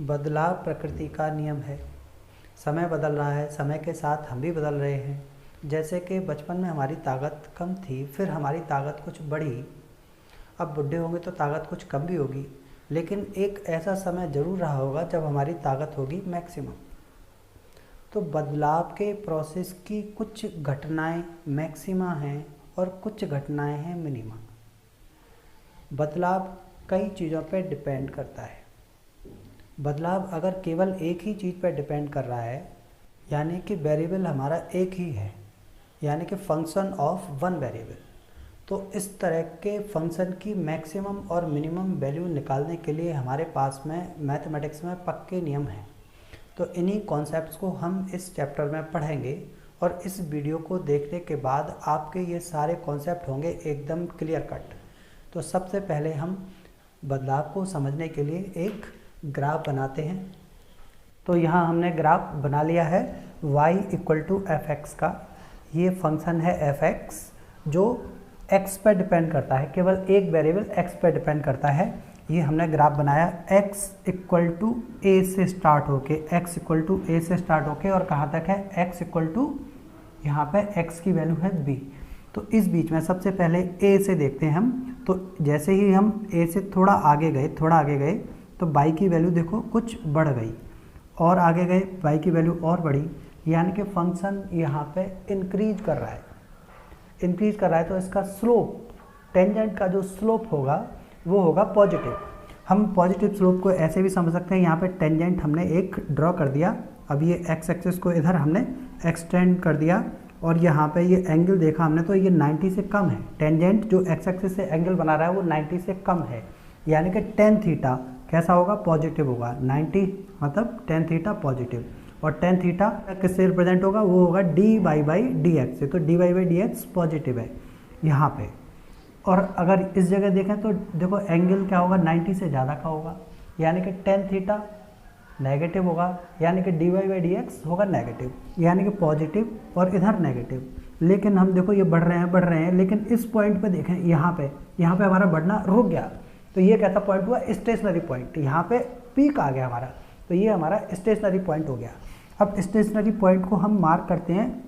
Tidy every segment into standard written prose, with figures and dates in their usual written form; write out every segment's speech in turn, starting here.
बदलाव प्रकृति का नियम है। समय बदल रहा है, समय के साथ हम भी बदल रहे हैं। जैसे कि बचपन में हमारी ताकत कम थी, फिर हमारी ताकत कुछ बढ़ी। अब बुढ़े होंगे तो ताकत कुछ कम भी होगी, लेकिन एक ऐसा समय ज़रूर रहा होगा जब हमारी ताकत होगी मैक्सिमम। तो बदलाव के प्रोसेस की कुछ घटनाएं मैक्सिमा हैं और कुछ घटनाएं हैं मिनिमा। बदलाव कई चीज़ों पर डिपेंड करता है। बदलाव अगर केवल एक ही चीज़ पर डिपेंड कर रहा है, यानी कि वेरिएबल हमारा एक ही है, यानी कि फंक्शन ऑफ वन वेरिएबल, तो इस तरह के फंक्शन की मैक्सिमम और मिनिमम वैल्यू निकालने के लिए हमारे पास में मैथमेटिक्स में पक्के नियम हैं। तो इन्हीं कॉन्सेप्ट्स को हम इस चैप्टर में पढ़ेंगे और इस वीडियो को देखने के बाद आपके ये सारे कॉन्सेप्ट होंगे एकदम क्लियर कट। तो सबसे पहले हम बदलाव को समझने के लिए एक ग्राफ बनाते हैं। तो यहाँ हमने ग्राफ बना लिया है y = f(x) का। ये फंक्शन है f(x) जो x पर डिपेंड करता है, केवल एक वेरिएबल x पर डिपेंड करता है। ये हमने ग्राफ बनाया x = a से स्टार्ट होके, और कहाँ तक है x = यहाँ पे x की वैल्यू है b। तो इस बीच में सबसे पहले a से देखते हैं हम। तो जैसे ही हम a से थोड़ा आगे गए तो y की वैल्यू देखो कुछ बढ़ गई, और आगे गए y की वैल्यू और बढ़ी, यानी कि फंक्शन यहाँ पे इंक्रीज कर रहा है। तो इसका स्लोप, टेंजेंट का जो स्लोप होगा वो होगा पॉजिटिव। हम पॉजिटिव स्लोप को ऐसे भी समझ सकते हैं, यहाँ पे टेंजेंट हमने एक ड्रॉ कर दिया। अब ये x एक्सिस को इधर हमने एक्सटेंड कर दिया, और यहाँ पे ये एंगल देखा हमने तो ये 90 से कम है। टेंजेंट जो x एक्सिस से एंगल बना रहा है वो 90 से कम है, यानी कि tan थीटा कैसा होगा, पॉजिटिव होगा। 90 मतलब tan थीटा पॉजिटिव, और tan थीटा किससे रिप्रेजेंट होगा, वो होगा dy/dx से। तो dy/dx पॉजिटिव है यहाँ पे। और अगर इस जगह देखें तो देखो एंगल क्या होगा, 90 से ज़्यादा का होगा, यानी कि tan थीटा नेगेटिव होगा, यानी कि dy/dx होगा नेगेटिव, यानी कि पॉजिटिव और इधर नेगेटिव। लेकिन हम देखो ये बढ़ रहे हैं, लेकिन इस पॉइंट पे देखें, यहाँ पे हमारा बढ़ना रुक गया। तो ये कैसा पॉइंट हुआ, स्टेशनरी पॉइंट। यहाँ पे पीक आ गया हमारा, तो ये हमारा स्टेशनरी पॉइंट हो गया। अब स्टेशनरी पॉइंट को हम मार्क करते हैं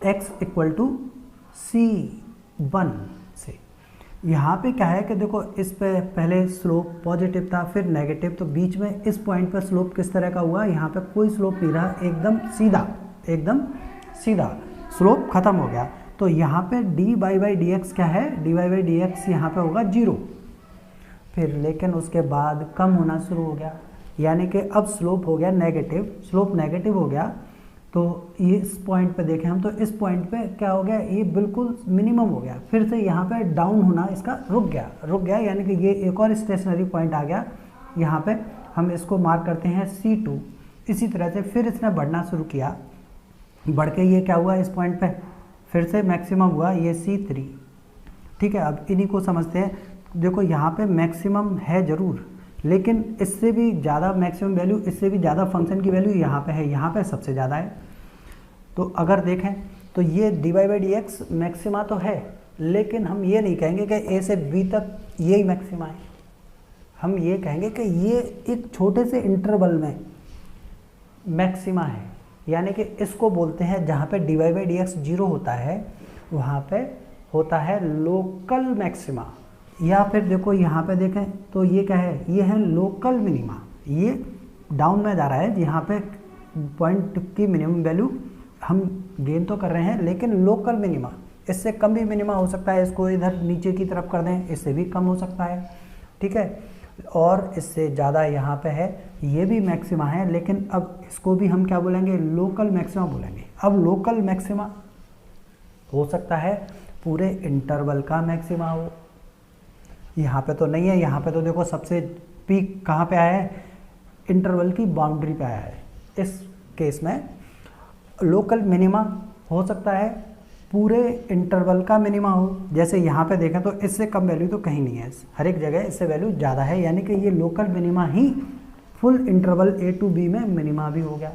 x = c1 से। यहाँ पे क्या है कि देखो इस पे पहले स्लोप पॉजिटिव था, फिर नेगेटिव, तो बीच में इस पॉइंट पर स्लोप किस तरह का हुआ, यहाँ पे कोई स्लोप नहीं रहा, एकदम सीधा स्लोप खत्म हो गया। तो यहाँ पे dy/dx क्या है, dy/dx यहाँ पे होगा 0। फिर लेकिन उसके बाद कम होना शुरू हो गया, यानी कि अब स्लोप हो गया नेगेटिव, स्लोप नेगेटिव हो गया। तो ये इस पॉइंट पे देखें हम, तो इस पॉइंट पे क्या हो गया, ये बिल्कुल मिनिमम हो गया। फिर से यहाँ पे डाउन होना इसका रुक गया, यानी कि ये एक और स्टेशनरी पॉइंट आ गया। यहाँ पे हम इसको मार्क करते हैं c2। इसी तरह से फिर इसने बढ़ना शुरू किया, बढ़ के ये क्या हुआ, इस पॉइंट पे फिर से मैक्सिमम हुआ, ये c3। ठीक है, अब इन्हीं को समझते हैं। देखो यहाँ पे मैक्सिमम है ज़रूर, लेकिन इससे भी ज़्यादा मैक्सिमम वैल्यू, इससे भी ज़्यादा फंक्शन की वैल्यू यहाँ पे है, यहाँ पे सबसे ज़्यादा है। तो अगर देखें तो ये dy/dx मैक्सिमा तो है, लेकिन हम ये नहीं कहेंगे कि a से b तक यही मैक्सिमा है। हम ये कहेंगे कि ये एक छोटे से इंटरवल में मैक्सिमा है, यानी कि इसको बोलते हैं, जहाँ पे dy/dx 0 होता है वहाँ पे होता है लोकल मैक्सिमा। या फिर देखो यहाँ पे देखें तो ये क्या है, ये है लोकल मिनिमा। ये डाउन में जा रहा है, यहाँ पे पॉइंट की मिनिमम वैल्यू हम गेन तो कर रहे हैं, लेकिन लोकल मिनिमा, इससे कम भी मिनिमा हो सकता है। इसको इधर नीचे की तरफ कर दें, इससे भी कम हो सकता है। ठीक है, और इससे ज़्यादा यहाँ पे है, ये भी मैक्सिमा है, लेकिन अब इसको भी हम क्या बोलेंगे, लोकल मैक्सिमा बोलेंगे। अब लोकल मैक्सिमा हो सकता है पूरे इंटरवल का मैक्सिमा हो, यहाँ पे तो नहीं है। यहाँ पे तो देखो सबसे पीक कहाँ पे आया है, इंटरवल की बाउंड्री पे आया है। इस केस में लोकल मिनिमा हो सकता है पूरे इंटरवल का मिनिमा हो। जैसे यहाँ पे देखें तो इससे कम वैल्यू तो कहीं नहीं है, हर एक जगह इससे वैल्यू ज़्यादा है, यानी कि ये local minima he full interval a to b में मिनिमा भी हो गया।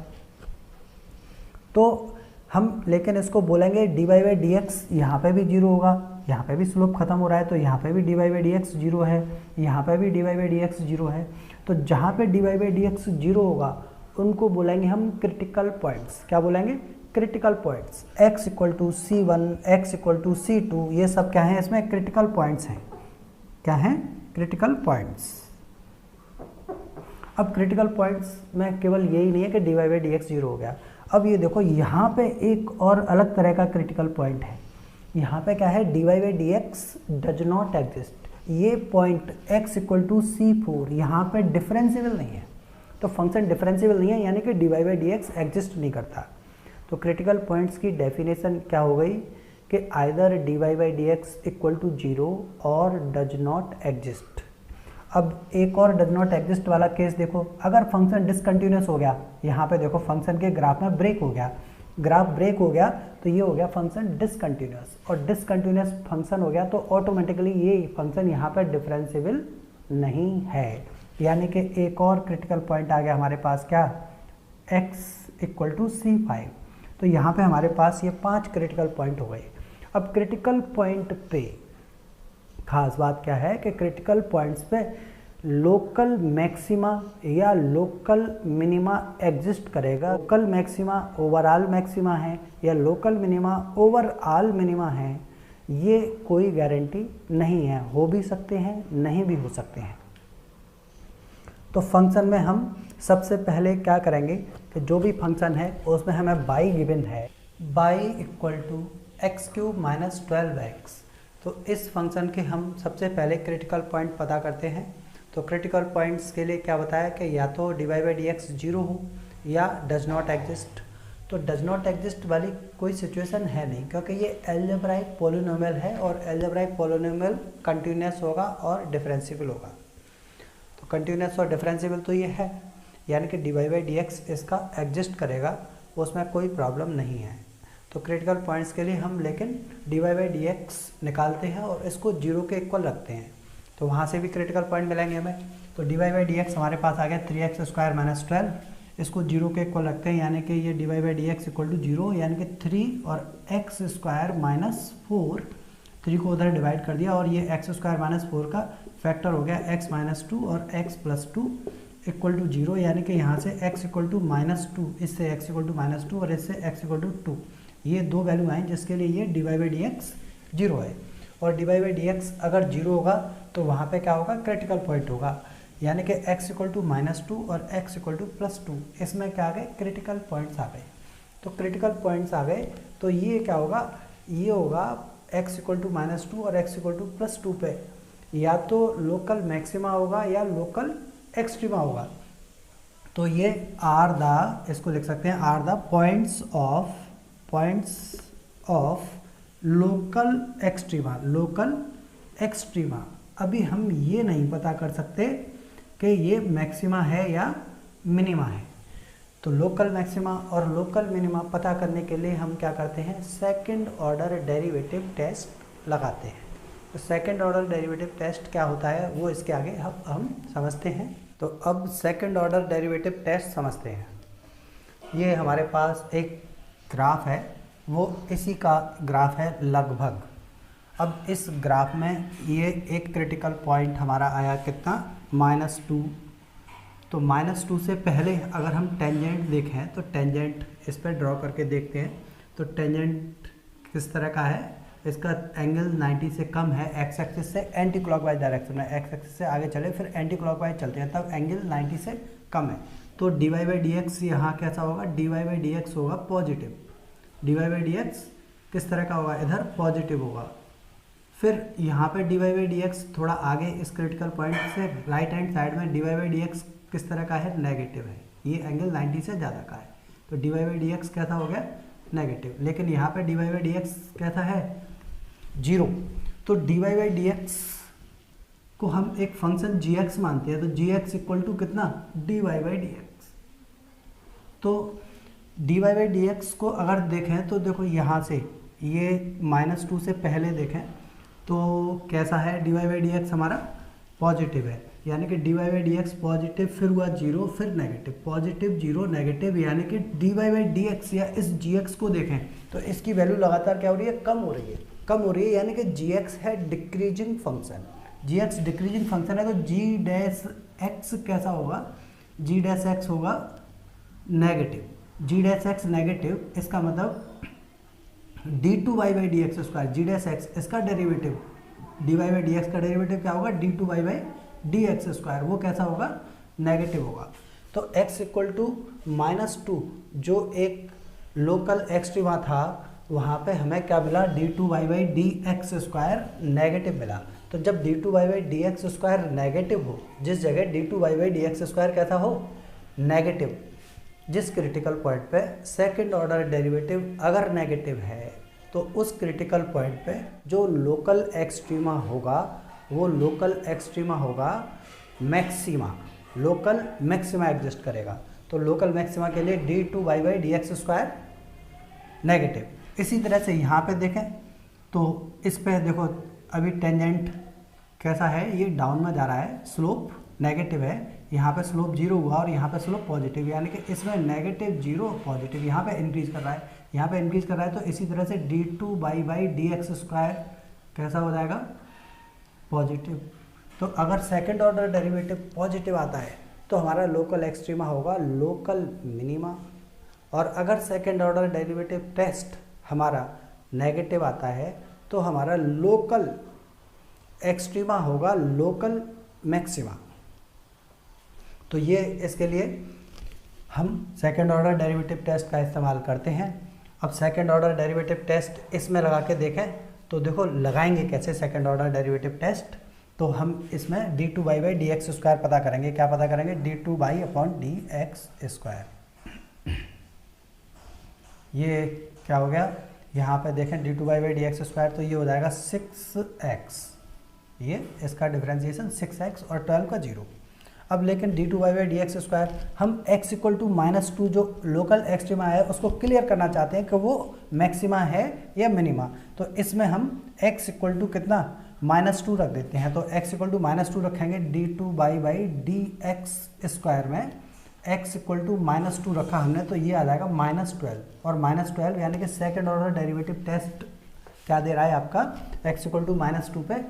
तो हम लेकिन इसको बोलेंगे dy/dx, यहाँ पे भी 0 होगा, यहाँ पे भी स्लोप खत्म हो रहा है, तो यहाँ पे भी dy/dx 0 है, यहाँ पे भी dy/dx 0 है। तो जहाँ पे dy बाई डी एक्स 0 होगा उनको बोलेंगे हम क्रिटिकल पॉइंट्स। क्या बोलेंगे? Critical points. x equal to C1, x equal to C2, ये सब क्या है इसमें? क्रिटिकल पॉइंट्स हैं। क्या हैं? Critical points. अब क्रिटिकल पॉइंट्स में केवल यही नहीं है कि dy बाई डी एक्स 0 हो गया। अब ये देखो यहाँ पे एक और अलग तरह का क्रिटिकल पॉइंट है। यहाँ पे क्या है? dy by D X does not exist. ये point x equal to C4 यहाँ पे डिफरेंशिएबल नहीं है, तो फंक्शन डिफरेंशिएबल नहीं है, यानी कि dy by D x exist नहीं करता। तो क्रिटिकल पॉइंट्स की डेफिनेशन क्या हो गई कि either dy by D x equal to 0 और डज नॉट एग्जिस्ट। अब एक और डज नॉट एग्जिस्ट वाला केस देखो, अगर फंक्शन डिसकंटिन्यूस हो गया, यहाँ पे देखो फंक्शन के ग्राफ में ब्रेक हो गया, ग्राफ ब्रेक हो गया तो ये हो गया फंक्शन डिसकंटिन्यूस, और डिसकंटिन्यूस फंक्शन हो गया तो ऑटोमेटिकली ये फंक्शन यहाँ पर डिफरेंशिएबल नहीं है। यानी कि एक और क्रिटिकल पॉइंट आ गया हमारे पास, क्या? x equal to C5। तो यहाँ पे हमारे पास ये 5 क्रिटिकल पॉइंट हो गए। अब क्रिटिकल पॉइंट पे खास बात क्या है कि क्रिटिकल पॉइंट्स पे लोकल मैक्सिमा या लोकल मिनिमा एग्जिस्ट करेगा। लोकल मैक्सिमा ओवरऑल मैक्सिमा है या लोकल मिनिमा ओवरऑल मिनिमा है, ये कोई गारंटी नहीं है। हो भी सकते हैं, नहीं भी हो सकते हैं। तो फंक्शन में हम सबसे पहले क्या करेंगे कि जो भी फंक्शन है उसमें हमें बाई गिवन है, y equal to x cube minus 12x। तो इस फंक्शन के हम सबसे पहले क्रिटिकल पॉइंट पता करते हैं। तो क्रिटिकल पॉइंट्स के लिए क्या बताया कि या तो dy बाई डी एक्स 0 हो या डज नॉट एग्जिस्ट। तो डज नॉट एग्जिस्ट वाली कोई सिचुएशन है नहीं, क्योंकि ये एल्जेब्राइक पॉलिनोमियल है और एल्जेब्राइक पॉलिनोमियल कंटिन्यूस होगा और डिफरेंशिएबल होगा। तो कंटिन्यूस और डिफरेंशिएबल तो ये है, यानी कि dy बाई डी एक्स इसका एग्जिस्ट करेगा, उसमें कोई प्रॉब्लम नहीं है। तो क्रिटिकल पॉइंट्स के लिए हम लेकिन dy बाई डी एक्स निकालते हैं और इसको 0 के इक्वल रखते हैं, तो वहाँ से भी क्रिटिकल पॉइंट मिलेंगे हमें। तो dy बाई डी एक्स हमारे पास आ गया 3x स्क्वायर माइनस 12, इसको 0 के इक्वल रखते हैं, यानी कि ये dy by D x equal to 0, यानी कि 3 और x स्क्वायर माइनस 4, 3 को उधर डिवाइड कर दिया और ये x स्क्वायर माइनस 4 का फैक्टर हो गया x माइनस 2 और x प्लस 2 इक्वल टू 0, यानी कि यहाँ से x इक्वल टू माइनस 2, इससे x इक्वल टू माइनस 2 और इससे x इक्वल टू 2, ये दो वैल्यू आए जिसके लिए ये dy बाई डी एक्स 0 है। और dy बाई डी एक्स अगर 0 होगा तो वहाँ पे क्या होगा? क्रिटिकल पॉइंट होगा, यानी कि x इक्वल टू माइनस 2 और x इक्वल टू प्लस 2, इसमें क्या आ गए? क्रिटिकल पॉइंट्स आ गए। तो क्रिटिकल पॉइंट्स आ गए तो ये क्या होगा? ये होगा x इक्वल टू माइनस 2 और x इक्वल टू प्लस 2 पे या तो लोकल मैक्सिमा होगा या लोकल एक्सट्रीमा होगा। तो ये आर द, इसको लिख सकते हैं are the points of local extrema, local extrema. अभी हम ये नहीं पता कर सकते कि ये मैक्सिमा है या मिनिमा है। तो लोकल मैक्सिमा और लोकल मिनिमा पता करने के लिए हम क्या करते हैं? सेकंड ऑर्डर डेरिवेटिव टेस्ट लगाते हैं। तो सेकंड ऑर्डर डेरिवेटिव टेस्ट क्या होता है वो इसके आगे हम समझते हैं। तो अब सेकंड ऑर्डर डेरिवेटिव टेस्ट समझते हैं। ये हमारे पास एक ग्राफ है, वो इसी का ग्राफ है लगभग। अब इस ग्राफ में ये एक क्रिटिकल पॉइंट हमारा आया कितना? -2। तो -2 से पहले अगर हम टेंजेंट देखें तो टेंजेंट इस पर ड्रॉ करके देखते हैं। तो टेंजेंट किस तरह का है? इसका एंगल 90 से कम है, एक्स एक्सिस से एंटी क्लॉकवाइज डायरेक्शन में, एक्स एक्सिस से आगे चले फिर एंटी क्लॉकवाइज चलते हैं, तब एंगल 90 से कम है। तो dy बाई डी एक्स यहाँ कैसा होगा? dy बाई डी एक्स होगा positive. dy by D x किस तरह का होगा? इधर पॉजिटिव होगा। फिर यहाँ पे dy बाई डी एक्स थोड़ा आगे इस क्रिटिकल पॉइंट से राइट हैंड साइड में dy बाई डी एक्स किस तरह का है? नेगेटिव है। ये एंगल 90 से ज़्यादा का है, तो dy बाई डी एक्स कैसा हो गया? नेगेटिव। लेकिन यहाँ पे dy बाई डी एक्स कैसा है? 0। तो dy बाई डी एक्स को हम एक फंक्शन gx मानते हैं, तो gx इक्वल टू कितना? dy by D x. तो dy बाई डी एक्स को अगर देखें तो देखो यहाँ से ये -2 से पहले देखें तो कैसा है? dy बाई डी एक्स हमारा पॉजिटिव है, यानी कि dy by D x positive, फिर हुआ 0, फिर नेगेटिव, पॉजिटिव 0 नेगेटिव, यानी कि dy बाई डी एक्स या इस gx को देखें तो इसकी वैल्यू लगातार क्या हो रही है? कम हो रही है, कम हो रही है, यानी कि gx है decreasing function. G X decreasing function है तो जी डैश एक्स कैसा होगा, जी डैश एक्स होगा negative, G dash X negative, इसका मतलब D two Y by D x square, G dash X इसका derivative, D Y by D X का derivative क्या होगा, D two Y by D x square, वो कैसा होगा, नेगेटिव होगा। तो x इक्वल टू -2 जो एक लोकल एक्सट्रीमा था वहाँ पे हमें क्या मिला, d two Y by D x square negative मिला। तो जब d two Y by D x square negative हो, जिस जगह d two Y by D x square कैसा हो, नेगेटिव, जिस क्रिटिकल पॉइंट पे सेकंड ऑर्डर डेरिवेटिव अगर नेगेटिव है तो उस क्रिटिकल पॉइंट पे जो लोकल एक्सट्रीमा होगा वो लोकल एक्सट्रीमा होगा मैक्सिमा, लोकल मैक्सिमा एग्जिस्ट करेगा। तो लोकल मैक्सिमा के लिए d two Y by D x square negative. इसी तरह से यहाँ पे देखें तो इस पे देखो अभी टेंजेंट कैसा है, ये डाउन में जा रहा है, स्लोप नेगेटिव है, यहाँ पे स्लोप 0 हुआ और यहाँ पे स्लोप पॉजिटिव, यानी कि इसमें नेगेटिव 0 पॉजिटिव, यहाँ पे इंक्रीज कर रहा है, यहाँ पे इंक्रीज कर रहा है। तो इसी तरह से d two Y by D x square कैसा हो जाएगा, पॉजिटिव। तो अगर सेकंड ऑर्डर डेरिवेटिव पॉजिटिव आता है तो हमारा लोकल एक्सट्रीमा होगा लोकल मिनिमा, और अगर सेकंड ऑर्डर डेरिवेटिव टेस्ट हमारा नेगेटिव आता है तो हमारा लोकल एक्सट्रीमा होगा लोकल मैक्सिमा। तो ये इसके लिए हम सेकंड ऑर्डर डेरिवेटिव टेस्ट का इस्तेमाल करते हैं। अब सेकंड ऑर्डर डेरिवेटिव टेस्ट इसमें लगा के देखें तो देखो लगाएंगे कैसे सेकंड ऑर्डर डेरिवेटिव टेस्ट। तो हम इसमें d two Y by D x square पता करेंगे, क्या पता करेंगे, d two y upon d x square. ये क्या हो गया, यहाँ पे देखें d two Y by D x square, तो ये हो जाएगा 6x, ये इसका डिफरेंशिएशन 6x और 12 का 0। अब लेकिन d two Y by D x square हम x इक्वल टू -2 जो लोकल एक्सट्रीमा है उसको क्लियर करना चाहते हैं कि वो मैक्सिमा है या मिनिमा। तो इसमें हम x इक्वल टू कितना -2 रख देते हैं। तो x इक्वल टू -2 रखेंगे, d two Y by D x square में x इक्वल टू -2 रखा हमने, तो ये आ जाएगा -12, और -12 यानी कि सेकेंड ऑर्डर डेरिवेटिव टेस्ट क्या दे रहा है आपका, x इक्वल टू -2 पे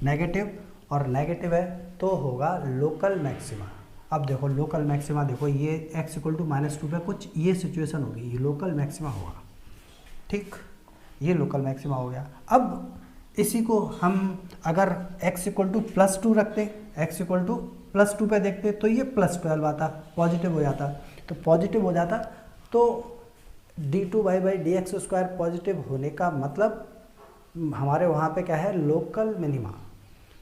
नेगेटिव और नेगेटिव है तो होगा लोकल मैक्सिमा। अब देखो लोकल मैक्सिमा, देखो ये x इक्वल टू -2 पे कुछ ये सिचुएशन होगी, ये लोकल मैक्सिमा होगा, ठीक, ये लोकल मैक्सिमा हो गया। अब इसी को हम अगर x इक्वल टू +2 रखते, x इक्वल टू +2 पे देखते तो ये +12 आता, पॉजिटिव हो जाता। तो पॉजिटिव हो जाता तो d two Y by D x square positive होने का मतलब हमारे वहाँ पे क्या है, लोकल मिनिमा।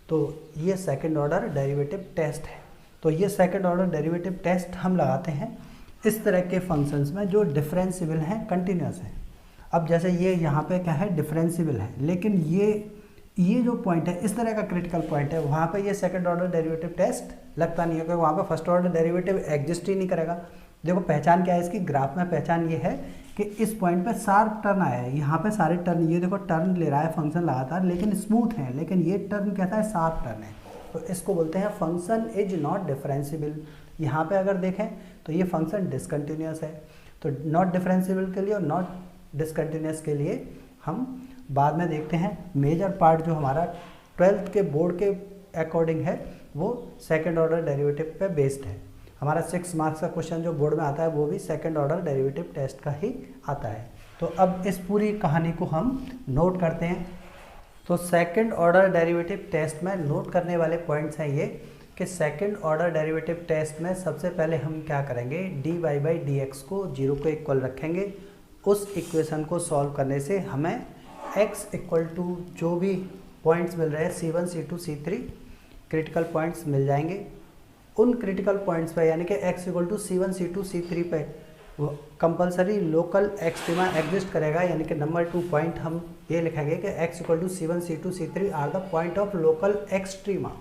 तो ये सेकंड ऑर्डर डेरिवेटिव टेस्ट है। तो ये सेकंड ऑर्डर डेरिवेटिव टेस्ट हम लगाते हैं इस तरह के फंक्शंस में जो डिफरेंशिएबल हैं, कंटिन्यूस हैं। अब जैसे ये यहाँ पे क्या है, डिफरेंशिएबल है, लेकिन ये जो पॉइंट है इस तरह का क्रिटिकल पॉइंट है, वहाँ पे ये सेकंड ऑर्डर डेरिवेटिव टेस्ट लगता नहीं है, क्योंकि वहाँ पे फर्स्ट ऑर्डर डेरिवेटिव एग्जिस्ट ही नहीं करेगा। देखो पहचान क्या है इसकी, ग्राफ में पहचान ये है कि इस पॉइंट पे शार्प टर्न आया है, यहाँ पे सारे टर्न, ये देखो टर्न ले रहा है फंक्शन लगातार, लेकिन स्मूथ है, लेकिन ये टर्न कैसा है, शार्प टर्न है। तो इसको बोलते हैं फंक्शन इज नॉट डिफरेंशिएबल। यहाँ पे अगर देखें तो ये फंक्शन डिसकंटिन्यूस है। तो नॉट डिफरेंशिएबल के लिए और नॉट डिसकंटिन्यूस के लिए हम बाद में देखते हैं। मेजर पार्ट जो हमारा 12th के बोर्ड के अकॉर्डिंग है वो सेकेंड ऑर्डर डेरिवेटिव पे बेस्ड है। हमारा 6 मार्क्स का क्वेश्चन जो बोर्ड में आता है वो भी सेकंड ऑर्डर डेरिवेटिव टेस्ट का ही आता है। तो अब इस पूरी कहानी को हम नोट करते हैं। तो सेकंड ऑर्डर डेरिवेटिव टेस्ट में नोट करने वाले पॉइंट्स हैं ये कि सेकंड ऑर्डर डेरिवेटिव टेस्ट में सबसे पहले हम क्या करेंगे, d Y by D x को 0 के इक्वल रखेंगे। उस इक्वेशन को सॉल्व करने से हमें x इक्वल टू जो भी पॉइंट्स मिल रहे हैं C1, C2, C3 critical points मिल जाएंगे। उन क्रिटिकल पॉइंट्स पे यानी कि x equal to C1, C2, C3 पे कंपलसरी लोकल एक्सट्रीमा एग्जिस्ट करेगा, यानी कि नंबर 2 पॉइंट हम ये लिखेंगे कि x equal to C1, C2, C3 are the point of local extrema.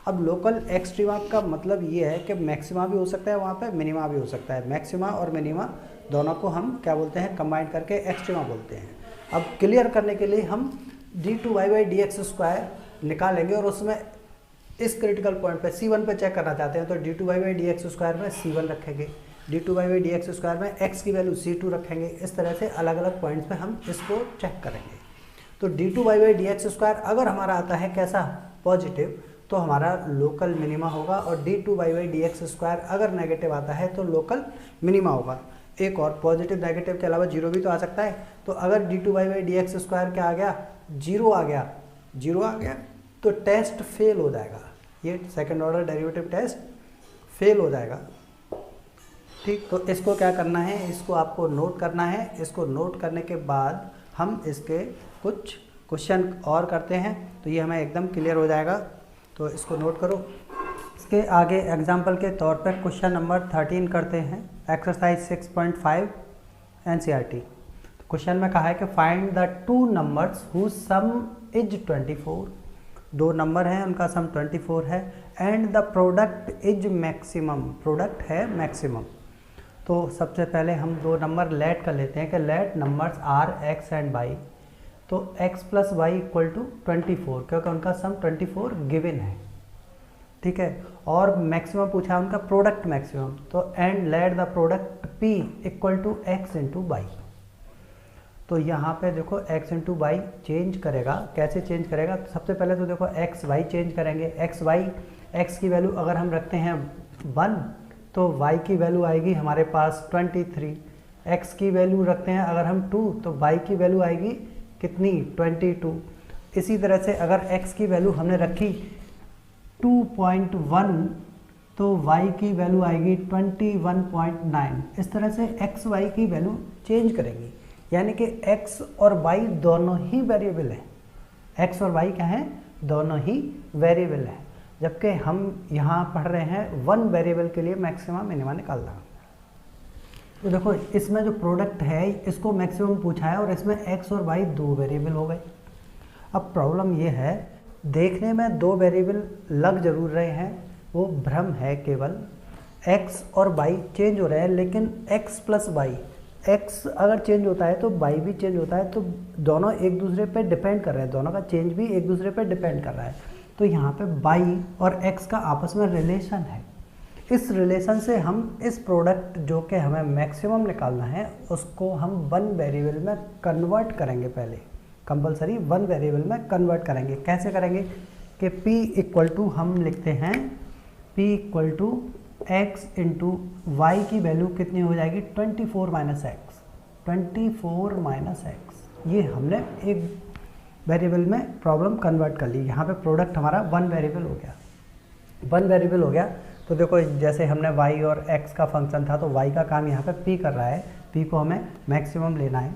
अब लोकल एक्सट्रीमा का मतलब ये है कि मैक्सिमा भी हो सकता है वहाँ पे, मिनिमा भी हो सकता है। मैक्सिमा और मिनिमा दोनों को हम क्या बोलते हैं, कंबाइन करके एक्सट्रीमा बोलते हैं। अब क्लियर करने के लिए हम d two Y by D x square निकालेंगे और उसमें इस क्रिटिकल पॉइंट पे C1 पे चेक करना चाहते हैं तो d two Y by D x square में C1 रखेंगे, d two Y by D x square में x की वैल्यू C2 रखेंगे। इस तरह से अलग अलग पॉइंट्स पे हम इसको चेक करेंगे। तो d2y/dx² अगर हमारा आता है कैसा, पॉजिटिव, तो हमारा लोकल मिनिमा होगा, और d2y/dx² अगर नेगेटिव आता है तो लोकल मिनिमा होगा। एक और पॉजिटिव नेगेटिव के अलावा जीरो भी तो आ सकता है, तो अगर d2y/dx² क्या आ गया, जीरो आ गया तो टेस्ट फेल हो जाएगा, ये second order derivative test fail हो जाएगा। ठीक, तो इसको क्या करना है, इसको आपको नोट करना है। इसको नोट करने के बाद हम इसके कुछ क्वेश्चन और करते हैं, तो ये हमें एकदम क्लियर हो जाएगा। तो इसको नोट करो। इसके आगे एग्जाम्पल के तौर पर क्वेश्चन नंबर 13 करते हैं, एक्सरसाइज 6.5 NCERT। तो क्वेश्चन में कहा है कि find the two numbers whose sum is 24। दो नंबर हैं, उनका सम 24 है, and the product is maximum, product है मैक्सिमम। तो सबसे पहले हम दो नंबर लेट कर लेते हैं कि let numbers are x and y। तो x + y = 24, क्योंकि उनका सम 24 गिवन है। ठीक है, और मैक्सिमम पूछा है उनका प्रोडक्ट मैक्सिमम, तो and let the product p = x × y। तो यहाँ पे देखो x × y चेंज करेगा, कैसे चेंज करेगा, तो सबसे पहले तो देखो x y चेंज करेंगे। x की वैल्यू अगर हम रखते हैं 1 तो y की वैल्यू आएगी हमारे पास 23। x की वैल्यू रखते हैं अगर हम 2 तो y की वैल्यू आएगी कितनी, 22। इसी तरह से अगर x की वैल्यू हमने रखी 2.1 तो y की वैल्यू आएगी 21.9। इस तरह से x y की वैल्यू चेंज करेंगी, यानी कि x और y दोनों ही वेरिएबल हैं। x और y क्या हैं, दोनों ही वेरिएबल हैं, जबकि हम यहाँ पढ़ रहे हैं वन वेरिएबल के लिए मैक्सिमम मिनिमा निकालना। तो देखो इसमें जो प्रोडक्ट है इसको मैक्सिमम पूछा है, और इसमें x और y दो वेरिएबल हो गए। अब प्रॉब्लम ये है, देखने में दो वेरिएबल लग जरूर रहे हैं, वो भ्रम है केवल। x और y चेंज हो रहे हैं, लेकिन x + y, x अगर चेंज होता है तो y भी चेंज होता है, तो दोनों एक दूसरे पे डिपेंड कर रहे हैं, दोनों का चेंज भी एक दूसरे पे डिपेंड कर रहा है। तो यहाँ पे y और x का आपस में रिलेशन है। इस रिलेशन से हम इस प्रोडक्ट जो कि हमें मैक्सिमम निकालना है उसको हम वन वेरिएबल में कन्वर्ट करेंगे। पहले कंपलसरी वन वेरिएबल में कन्वर्ट करेंगे। कैसे करेंगे कि p हम लिखते हैं p = x × y की वैल्यू कितनी हो जाएगी, 24 - x। 24 - x, ये हमने एक वेरिएबल में प्रॉब्लम कन्वर्ट कर ली। यहाँ पे प्रोडक्ट हमारा वन वेरिएबल हो गया। तो देखो जैसे हमने y और x का फंक्शन था, तो y का काम यहाँ पे p कर रहा है, p को हमें मैक्सिमम लेना है,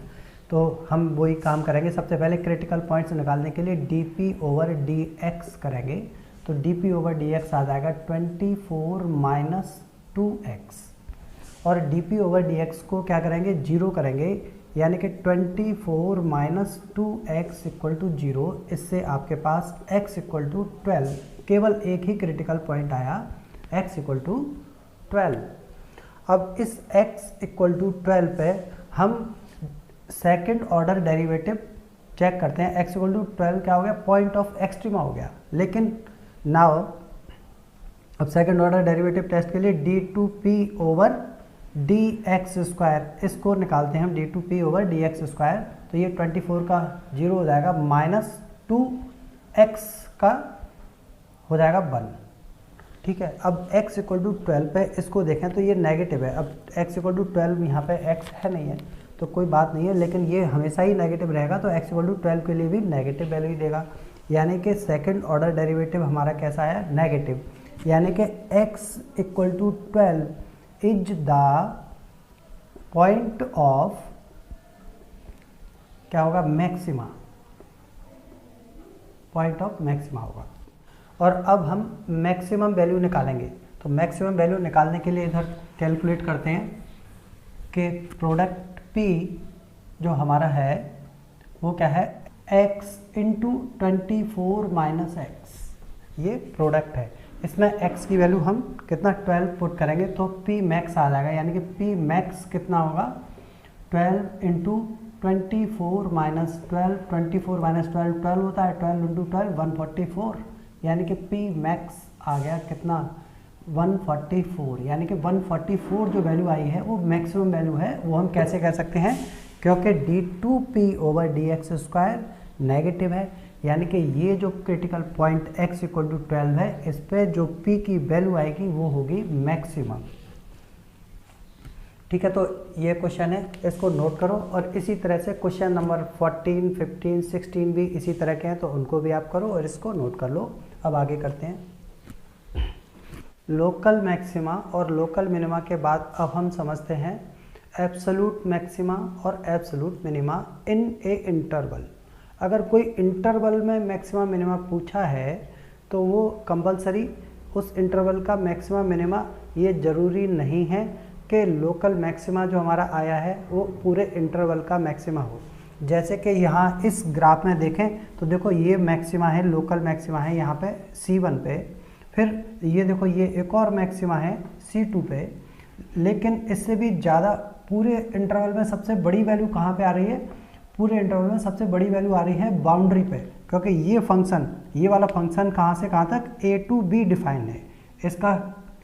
तो हम वही काम करेंगे। सबसे पहले क्रिटिकल पॉइंट्स निकालने के लिए dp/dx करेंगे, तो dp/dx आ जाएगा 24 - 2x, और dp/dx को क्या करेंगे, जीरो करेंगे, यानी कि 24 - 2x = 0। इससे आपके पास x = 12, केवल एक ही क्रिटिकल पॉइंट आया, x = 12। अब इस x = 12 पे हम सेकंड ऑर्डर डेरिवेटिव चेक करते हैं। x = 12 क्या हो गया, पॉइंट ऑफ एक्सट्रीमा हो गया। लेकिन नाउ अब सेकंड ऑर्डर डेरिवेटिव टेस्ट के लिए d2p/dx², इसको निकालते हैं हम d2p/dx²। तो ये 24 का 0 हो जाएगा, -2x का हो जाएगा 1। ठीक है, अब x = 12 पे इसको देखें तो ये नेगेटिव है। अब x = 12, यहाँ पे x है नहीं है तो कोई बात नहीं है, लेकिन ये हमेशा ही नेगेटिव रहेगा, तो x = 12 के लिए भी नेगेटिव वैल्यू ही देगा। यानी कि सेकंड ऑर्डर डेरिवेटिव हमारा कैसा आया, नेगेटिव। यानी कि x = 12 is the point of, क्या होगा, मैक्सिमा, पॉइंट ऑफ मैक्सिमा होगा। और अब हम मैक्सिमम वैल्यू निकालेंगे। तो मैक्सिमम वैल्यू निकालने के लिए इधर कैलकुलेट करते हैं कि प्रोडक्ट p जो हमारा है वो क्या है, x × 24 - x, ये प्रोडक्ट है। इसमें x की वैल्यू हम कितना 12 पुट करेंगे तो p max आ जाएगा, यानी कि p max कितना होगा, 12 × 24 - 12, 24 - 12 12 होता है, 12 × 12 144, यानी कि p max आ गया कितना, 144। यानी कि 144 जो वैल्यू आई है वो मैक्सिमम वैल्यू है। वो हम कैसे कह सकते हैं, क्योंकि d2p/dx² नेगेटिव है, यानी कि ये जो critical point x equal to 12 है, इस पे जो p की वैल्यू आएगी वो होगी मैक्सिमम। ठीक है, तो ये क्वेश्चन है, इसको नोट करो। और इसी तरह से क्वेश्चन नंबर 14, 15, 16 भी इसी तरह के हैं, तो उनको भी आप करो और इसको नोट कर लो। अब आगे करते हैं। लोकल मैक्सिमा और लोकल मिनिमा के बाद अब हम समझते हैं एब्सोल्यूट मैक्सिमा और absolute minima in A interval. अगर कोई इंटरवल में मैक्सिमा मिनिमा पूछा है तो वो कंपलसरी उस इंटरवल का मैक्सिमा मिनिमा, ये ज़रूरी नहीं है कि लोकल मैक्सिमा जो हमारा आया है वो पूरे इंटरवल का मैक्सिमा हो। जैसे कि यहाँ इस ग्राफ में देखें तो देखो ये मैक्सिमा है, लोकल मैक्सिमा है यहाँ पे C1 पे, फिर ये देखो ये एक और मैक्सिमा है C2 पे, लेकिन इससे भी ज़्यादा पूरे इंटरवल में सबसे बड़ी वैल्यू कहाँ पे आ रही है? पूरे इंटरवल में सबसे बड़ी वैल्यू आ रही है बाउंड्री पे, क्योंकि ये फंक्शन, ये वाला फंक्शन कहाँ से कहाँ तक A to B डिफाइन है, इसका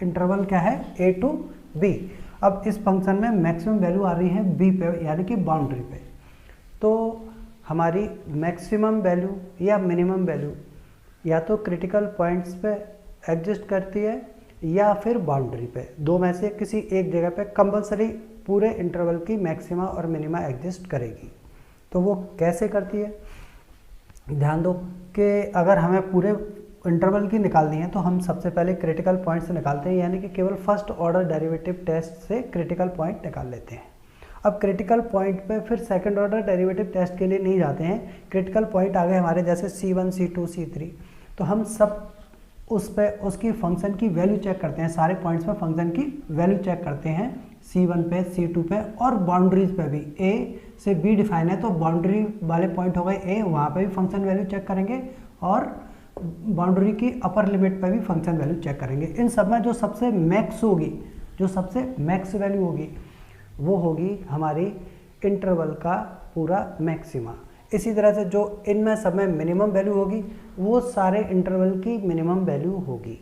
इंटरवल क्या है? A to B। अब इस फंक्शन में मैक्सिमम वैल्यू आ रही है B पे, यानी कि बाउंड्री पे। तो हमारी मैक्सिमम वैल्यू या मिनिमम वैल्यू या तो क्रिटिकल पॉइंट्स पे एग्जिस्ट करती है या फिर बाउंड्री पे, दो में से किसी एक जगह पे कंपलसरी पूरे इंटरवल की मैक्सिमा और मिनिमा एग्जिस्ट करेगी। तो वो कैसे करती है? ध्यान दो कि अगर हमें पूरे इंटरवल की निकालनी है तो हम सबसे पहले क्रिटिकल पॉइंट से निकालते हैं, यानी कि केवल फर्स्ट ऑर्डर डेरिवेटिव टेस्ट से क्रिटिकल पॉइंट निकाल लेते हैं। अब क्रिटिकल पॉइंट पे फिर सेकंड ऑर्डर डेरिवेटिव टेस्ट के लिए नहीं जाते हैं, क्रिटिकल पॉइंट आ गए हमारे जैसे C1, C2, C3, तो हम सब उस पे उसकी फंक्शन की वैल्यू चेक करते हैं, सारे पॉइंट्स पे फंक्शन की वैल्यू चेक करते हैं, C1 पे, C2 पे और बाउंड्रीज पे भी। A से B डिफाइन है तो बाउंड्री वाले पॉइंट हो गए A, वहाँ पे भी फंक्शन वैल्यू चेक करेंगे और बाउंड्री की अपर लिमिट पे भी फंक्शन वैल्यू चेक करेंगे। इन सब में जो सबसे मैक्स होगी, जो सबसे मैक्स वैल्यू होगी वो होगी हमारी इंटरवल का पूरा मैक्सिमा। इसी तरह से जो इनमें सब में मिनिमम वैल्यू होगी वो सारे इंटरवल की मिनिमम वैल्यू होगी।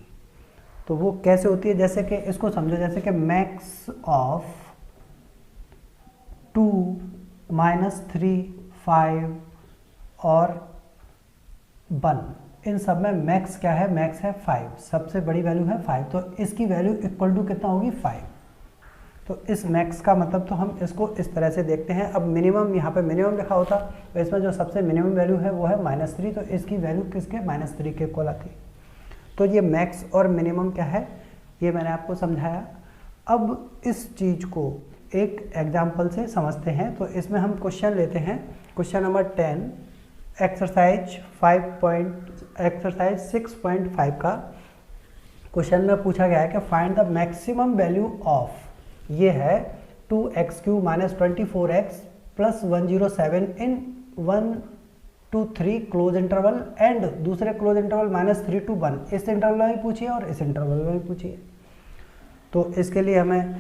तो वो कैसे होती है? जैसे कि इसको समझो, जैसे कि मैक्स ऑफ 2, -3, 5 और 1, इन सब में मैक्स क्या है? मैक्स है 5, सबसे बड़ी वैल्यू है 5, तो इसकी वैल्यू इक्वल टू कितना होगी? 5। तो इस मैक्स का मतलब तो हम इसको इस तरह से देखते हैं। अब मिनिमम, यहाँ पे मिनिमम लिखा होता तो इसमें जो सबसे मिनिमम वैल्यू है वो है -3, तो इसकी वैल्यू किसके? -3 के इक्वल आती। तो ये मैक्स और मिनिमम क्या है ये मैंने आपको समझाया। अब इस चीज़ को एक एग्जाम्पल से समझते हैं। तो इसमें हम क्वेश्चन लेते हैं, क्वेश्चन नंबर 10, एक्सरसाइज 6.5 का क्वेश्चन में पूछा गया है कि find the maximum value of, ये है 2x³ - 24x + 107 in 1 to 3 close interval and दूसरे क्लोज इंटरवल -3 to 1। इस इंटरवल में भी पूछिए और इस इंटरवल में भी पूछिए। तो इसके लिए हमें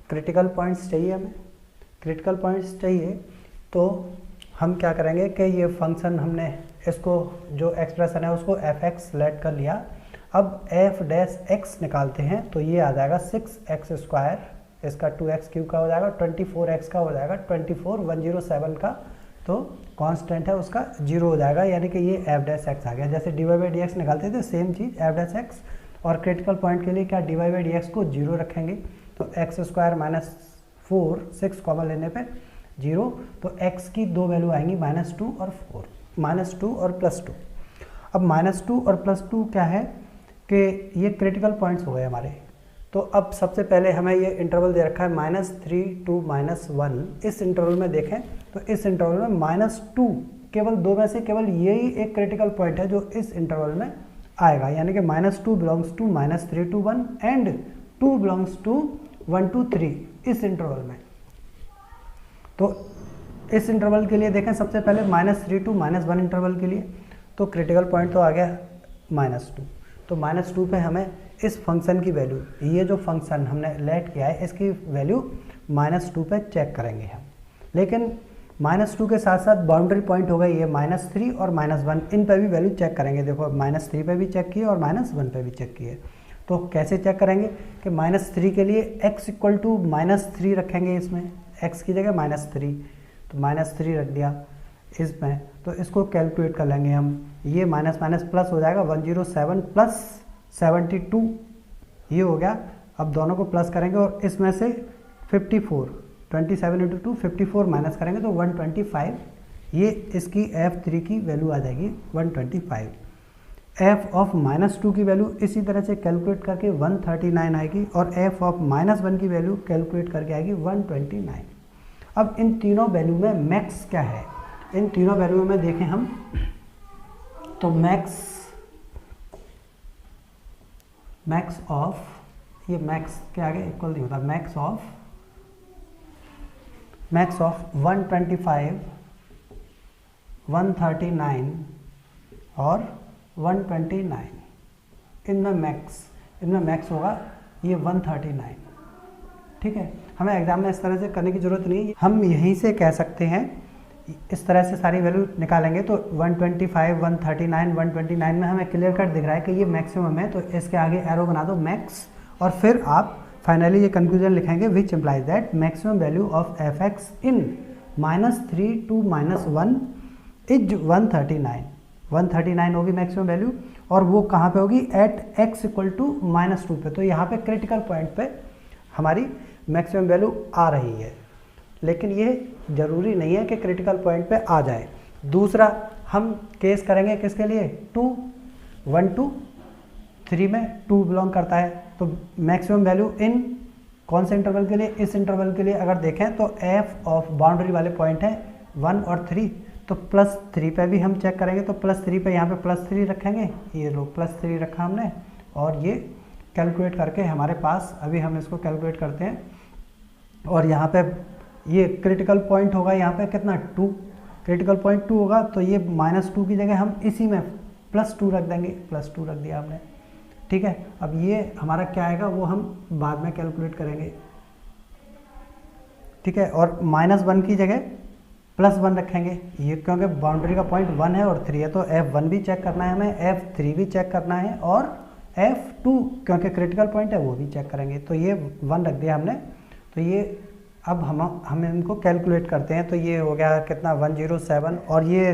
क्रिटिकल पॉइंट्स चाहिए, हमें क्रिटिकल पॉइंट्स चाहिए। तो हम क्या करेंगे कि ये फंक्शन हमने इसको जो एक्सप्रेशन है उसको f(x) लेट कर लिया। अब f' निकालते हैं तो ये आ जाएगा 6x², इसका 2x³ का हो जाएगा, 24x का हो जाएगा 24, 107 का तो कांस्टेंट है उसका 0 हो जाएगा, यानी कि ये f' आ गया। जैसे dy/dx निकालते थे सेम चीज़ f', और क्रिटिकल पॉइंट के लिए क्या dy/dx को 0 रखेंगे, तो x² - 4, 6 कॉमन लेने पे 0, तो x की दो वैल्यू आएंगी -2 और 4, -2 और +2। अब -2 और +2 क्या है कि ये क्रिटिकल पॉइंट्स हो गए हमारे। तो अब सबसे पहले हमें ये इंटरवल दे रखा है -3 to -1। इस इंटरवल में देखें तो इस इंटरवल में -2, केवल दो में से केवल यही एक क्रिटिकल पॉइंट है जो इस इंटरवल में आएगा, यानी कि -2 belongs to -3 to 1 and 2 belongs to 1 to 3 इस इंटरवल में। तो इस इंटरवल के लिए देखें सबसे पहले -3 to -1 इंटरवल के लिए, तो क्रिटिकल पॉइंट तो आ गया -2। तो -2 पे हमें इस फंक्शन की वैल्यू, ये जो फंक्शन हमने लेट किया है इसकी वैल्यू -2 पे चेक करेंगे हम। लेकिन -2 के साथ साथ बाउंड्री पॉइंट हो गए ये -3 और -1, इन पे भी वैल्यू चेक करेंगे। देखो -3 पे भी चेक किए और -1 पे भी चेक किए। तो कैसे चेक करेंगे कि -3 के लिए x = -3 रखेंगे, इसमें x की जगह -3, तो -3 रख दिया। इसमें, तो इसको कैलकुलेट कर लेंगे हम। ये माइनस माइनस प्लस हो जाएगा, 107 प्लस 72 ये हो गया। अब दोनों को प्लस करेंगे और इसमें से 54, 27 इंटू 2 54 माइनस करेंगे तो 125, ये इसकी F3 की वैल्यू आ जाएगी 125। f ऑफ -2 की वैल्यू इसी तरह से कैलकुलेट करके 139 आएगी और f ऑफ -1 की वैल्यू कैलकुलेट करके आएगी 129। अब इन तीनों वैल्यू में मैक्स क्या है, इन तीनों वैल्यू में देखें हम तो मैक्स ऑफ, ये मैक्स के आगे इक्वल नहीं होता, मैक्स ऑफ 125, 139 और 129, इनमें मैक्स होगा ये 139। ठीक है, हमें एग्जाम में इस तरह से करने की ज़रूरत नहीं है, हम यहीं से कह सकते हैं, इस तरह से सारी वैल्यू निकालेंगे तो 125, 139, 129 में हमें क्लियर कट दिख रहा है कि ये मैक्सिमम है, तो इसके आगे एरो बना दो मैक्स, और फिर आप फाइनली ये कंक्लूजन लिखेंगे which implies that maximum value of f(x) in -3 to -1 is 139। 139 होगी मैक्सिमम वैल्यू, और वो कहाँ पे होगी, एट x इक्वल टू -2 पे। तो यहाँ पे क्रिटिकल पॉइंट पे हमारी मैक्सिमम वैल्यू आ रही है, लेकिन ये ज़रूरी नहीं है कि क्रिटिकल पॉइंट पे आ जाए। दूसरा हम केस करेंगे किसके लिए, 2, 1 to 3 में 2 बिलोंग करता है, तो मैक्सिमम वैल्यू इन कौन से इंटरवल के लिए, इस इंटरवल के लिए अगर देखें तो f ऑफ बाउंड्री वाले पॉइंट है 1 और 3, तो +3 पे भी हम चेक करेंगे, तो +3 पे यहाँ पे +3 रखेंगे, ये लो +3 रखा हमने, और ये कैलकुलेट करके हमारे पास, अभी हम इसको कैलकुलेट करते हैं, और यहाँ पे ये क्रिटिकल पॉइंट होगा, यहाँ पे कितना 2, क्रिटिकल पॉइंट 2 होगा, तो ये -2 की जगह हम इसी में +2 रख देंगे, +2 रख दिया हमने। ठीक है, अब ये हमारा क्या आएगा वो हम बाद में कैलकुलेट करेंगे। ठीक है, और -1 की जगह +1 रखेंगे, ये क्योंकि बाउंड्री का पॉइंट 1 है और 3 है, तो F1 भी चेक करना है हमें, F3 भी चेक करना है, और F2 क्योंकि क्रिटिकल पॉइंट है वो भी चेक करेंगे। तो ये 1 रख दिया हमने, तो ये अब हम इनको कैलकुलेट करते हैं, तो ये हो गया कितना 107, और ये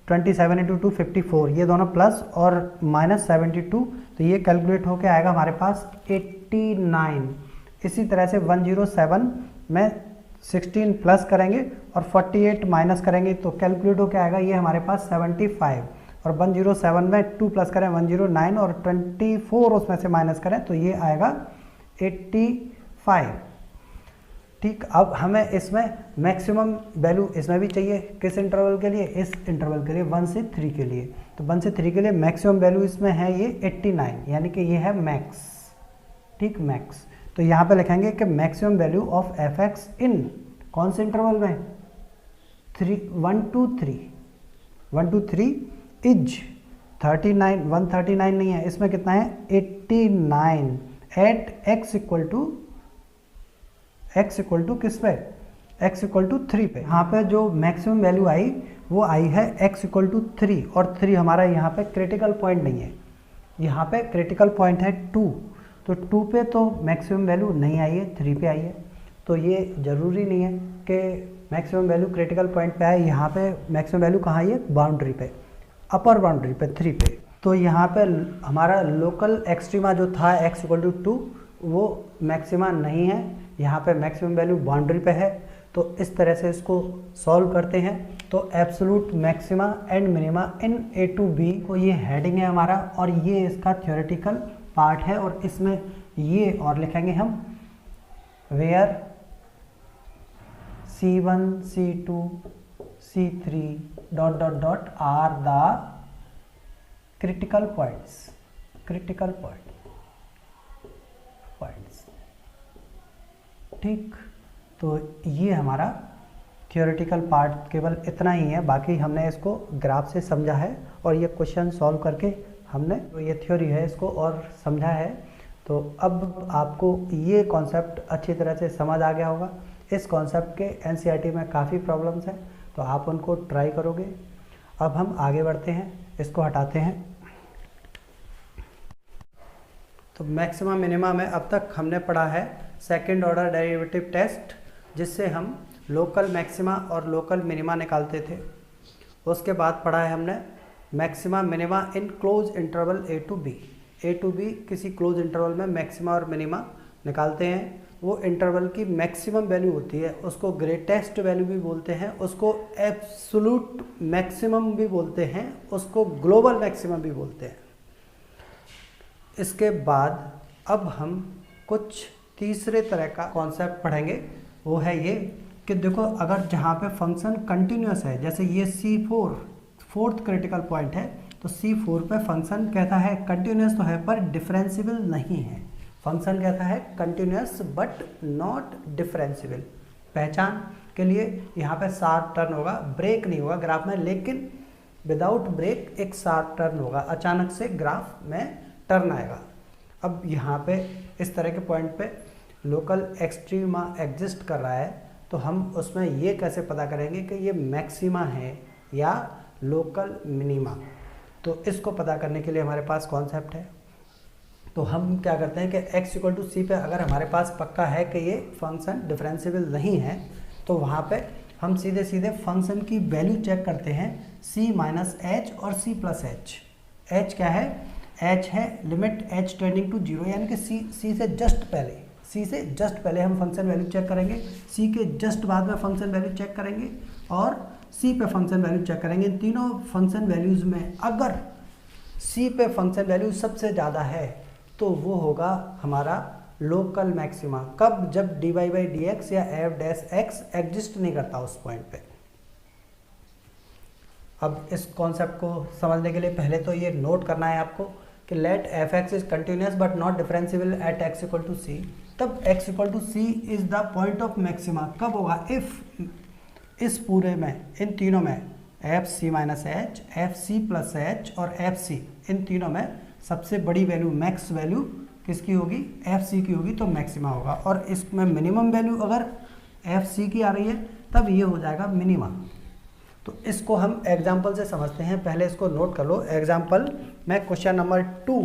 27 इंटू 2 54, ये दोनों प्लस और -72, तो ये कैलकुलेट होके आएगा हमारे पास 89। इसी तरह से 107 में 16 प्लस करेंगे और 48 माइनस करेंगे, तो कैलकुलेट होके आएगा ये हमारे पास 75, और 107 में 2 प्लस करें 109 और 24 उसमें से माइनस करें तो ये आएगा 85। ठीक, अब हमें इसमें मैक्सिमम वैल्यू इसमें भी चाहिए, किस इंटरवल के लिए, इस इंटरवल के लिए 1 से 3 के लिए, तो 1 से 3 के लिए मैक्सिमम वैल्यू इसमें है ये 89, यानी कि ये है मैक्स। ठीक, मैक्स, तो यहाँ पे लिखेंगे कि मैक्सिमम वैल्यू ऑफ f(x) इन कौन से इंटरवल में, 1 to 3 इज 39, 139 नहीं है, इसमें कितना है 89 एट x इक्वल टू किस पे, x इक्वल टू 3 पे। यहाँ पे जो मैक्सिमम वैल्यू आई वो आई है x इक्वल टू 3, और 3 हमारा यहाँ पे क्रिटिकल पॉइंट नहीं है, यहाँ पे क्रिटिकल पॉइंट है 2, तो 2 पे तो मैक्सिमम वैल्यू नहीं आई है, 3 पे आई है, तो ये ज़रूरी नहीं है कि मैक्सिमम वैल्यू क्रिटिकल पॉइंट पे आए। यहाँ पे मैक्सिमम वैल्यू कहाँ है, बाउंड्री पे, अपर बाउंड्री पे 3 पे, तो यहाँ पे हमारा लोकल एक्सट्रीमा जो था x इक्वल टू 2 वो मैक्सिमा नहीं है, यहाँ पे मैक्सिमम वैल्यू बाउंड्री पे है। तो इस तरह से इसको सॉल्व करते हैं, तो absolute maxima and minima in A to B को ये हेडिंग है हमारा, और ये इसका थ्योरेटिकल पार्ट है, और इसमें ये और लिखेंगे हम where C1 C2 C3 dot dot dot are the critical points, critical points. ठीक, तो ये हमारा थियोरेटिकल पार्ट केवल इतना ही है, बाकी हमने इसको ग्राफ से समझा है, और ये क्वेश्चन सॉल्व करके हमने ये थ्योरी है इसको और समझा है। तो अब आपको ये कॉन्सेप्ट अच्छी तरह से समझ आ गया होगा। इस कॉन्सेप्ट के एनसीईआरटी में काफ़ी प्रॉब्लम्स हैं, तो आप उनको ट्राई करोगे। अब हम आगे बढ़ते हैं, इसको हटाते हैं। तो मैक्सिमा मिनिमा में अब तक हमने पढ़ा है सेकंड ऑर्डर डेरिवेटिव टेस्ट, जिससे हम लोकल मैक्सिमा और लोकल मिनिमा निकालते थे। उसके बाद पढ़ा है हमने maxima minima in close interval a to b. A to b किसी क्लोज इंटरवल में मैक्सिमा और मिनिमा निकालते हैं। वो इंटरवल की मैक्सिमम वैल्यू होती है, उसको ग्रेटेस्ट वैल्यू भी बोलते हैं, उसको एब्सोल्यूट मैक्सिमम भी बोलते हैं, उसको ग्लोबल मैक्सिमम भी बोलते हैं। इसके बाद अब हम कुछ तीसरे तरह का कॉन्सेप्ट पढ़ेंगे, वो है ये कि देखो अगर जहाँ पे फंक्शन कंटिन्यूस है, जैसे ये C4 फोर्थ क्रिटिकल पॉइंट है, तो C4 पे फंक्शन कहता है कंटिन्यूस तो है पर डिफरेंशियल नहीं है। फंक्शन कहता है कंटिन्यूस बट नॉट डिफरेंशियल। पहचान के लिए यहाँ पे शार्प टर्न होगा, ब्रेक नहीं होगा ग्राफ में, लेकिन विदाउट ब्रेक एक शार्प टर्न होगा, अचानक से ग्राफ में टर्न आएगा। अब यहाँ पे इस तरह के पॉइंट पे लोकल एक्सट्रीमा एग्जिस्ट कर रहा है, तो हम उसमें ये कैसे पता करेंगे कि ये मैक्सिमा है या लोकल मिनिमा। तो इसको पता करने के लिए हमारे पास कॉन्सेप्ट है। तो हम क्या करते हैं कि x इक्वल टू सी पे अगर हमारे पास पक्का है कि ये फंक्शन डिफरेंशिएबल नहीं है, तो वहाँ पे हम सीधे सीधे फंक्शन की वैल्यू चेक करते हैं c माइनस एच और c प्लस एच। h क्या है? h है लिमिट h टेंडिंग टू 0, यानी कि c से जस्ट पहले हम फंक्शन वैल्यू चेक करेंगे, c के जस्ट बाद में फंक्शन वैल्यू चेक करेंगे और c पे फंक्शन वैल्यू चेक करेंगे। इन तीनों फंक्शन वैल्यूज़ में अगर c पे फंक्शन वैल्यू सबसे ज़्यादा है तो वो होगा हमारा लोकल मैक्सिमा। कब? जब dy बाई डी एक्स या एफ डैश एक्स एग्जिस्ट नहीं करता उस पॉइंट पे। अब इस कॉन्सेप्ट को समझने के लिए पहले तो ये नोट करना है आपको कि let F X is continuous but not differentiable at X equal to C. तब X equal to C is the point of maxima कब होगा? इफ इस पूरे में, इन तीनों में F C minus H, F C plus H और एफ सी, इन तीनों में सबसे बड़ी वैल्यू मैक्स वैल्यू किसकी होगी? एफ सी की होगी, तो मैक्सिमा होगा। और इसमें मिनिमम वैल्यू अगर एफ सी की आ रही है तब ये हो जाएगा मिनिमा। तो इसको हम एग्जाम्पल से समझते हैं, पहले इसको नोट कर लो। एग्जाम्पल में क्वेश्चन नंबर 2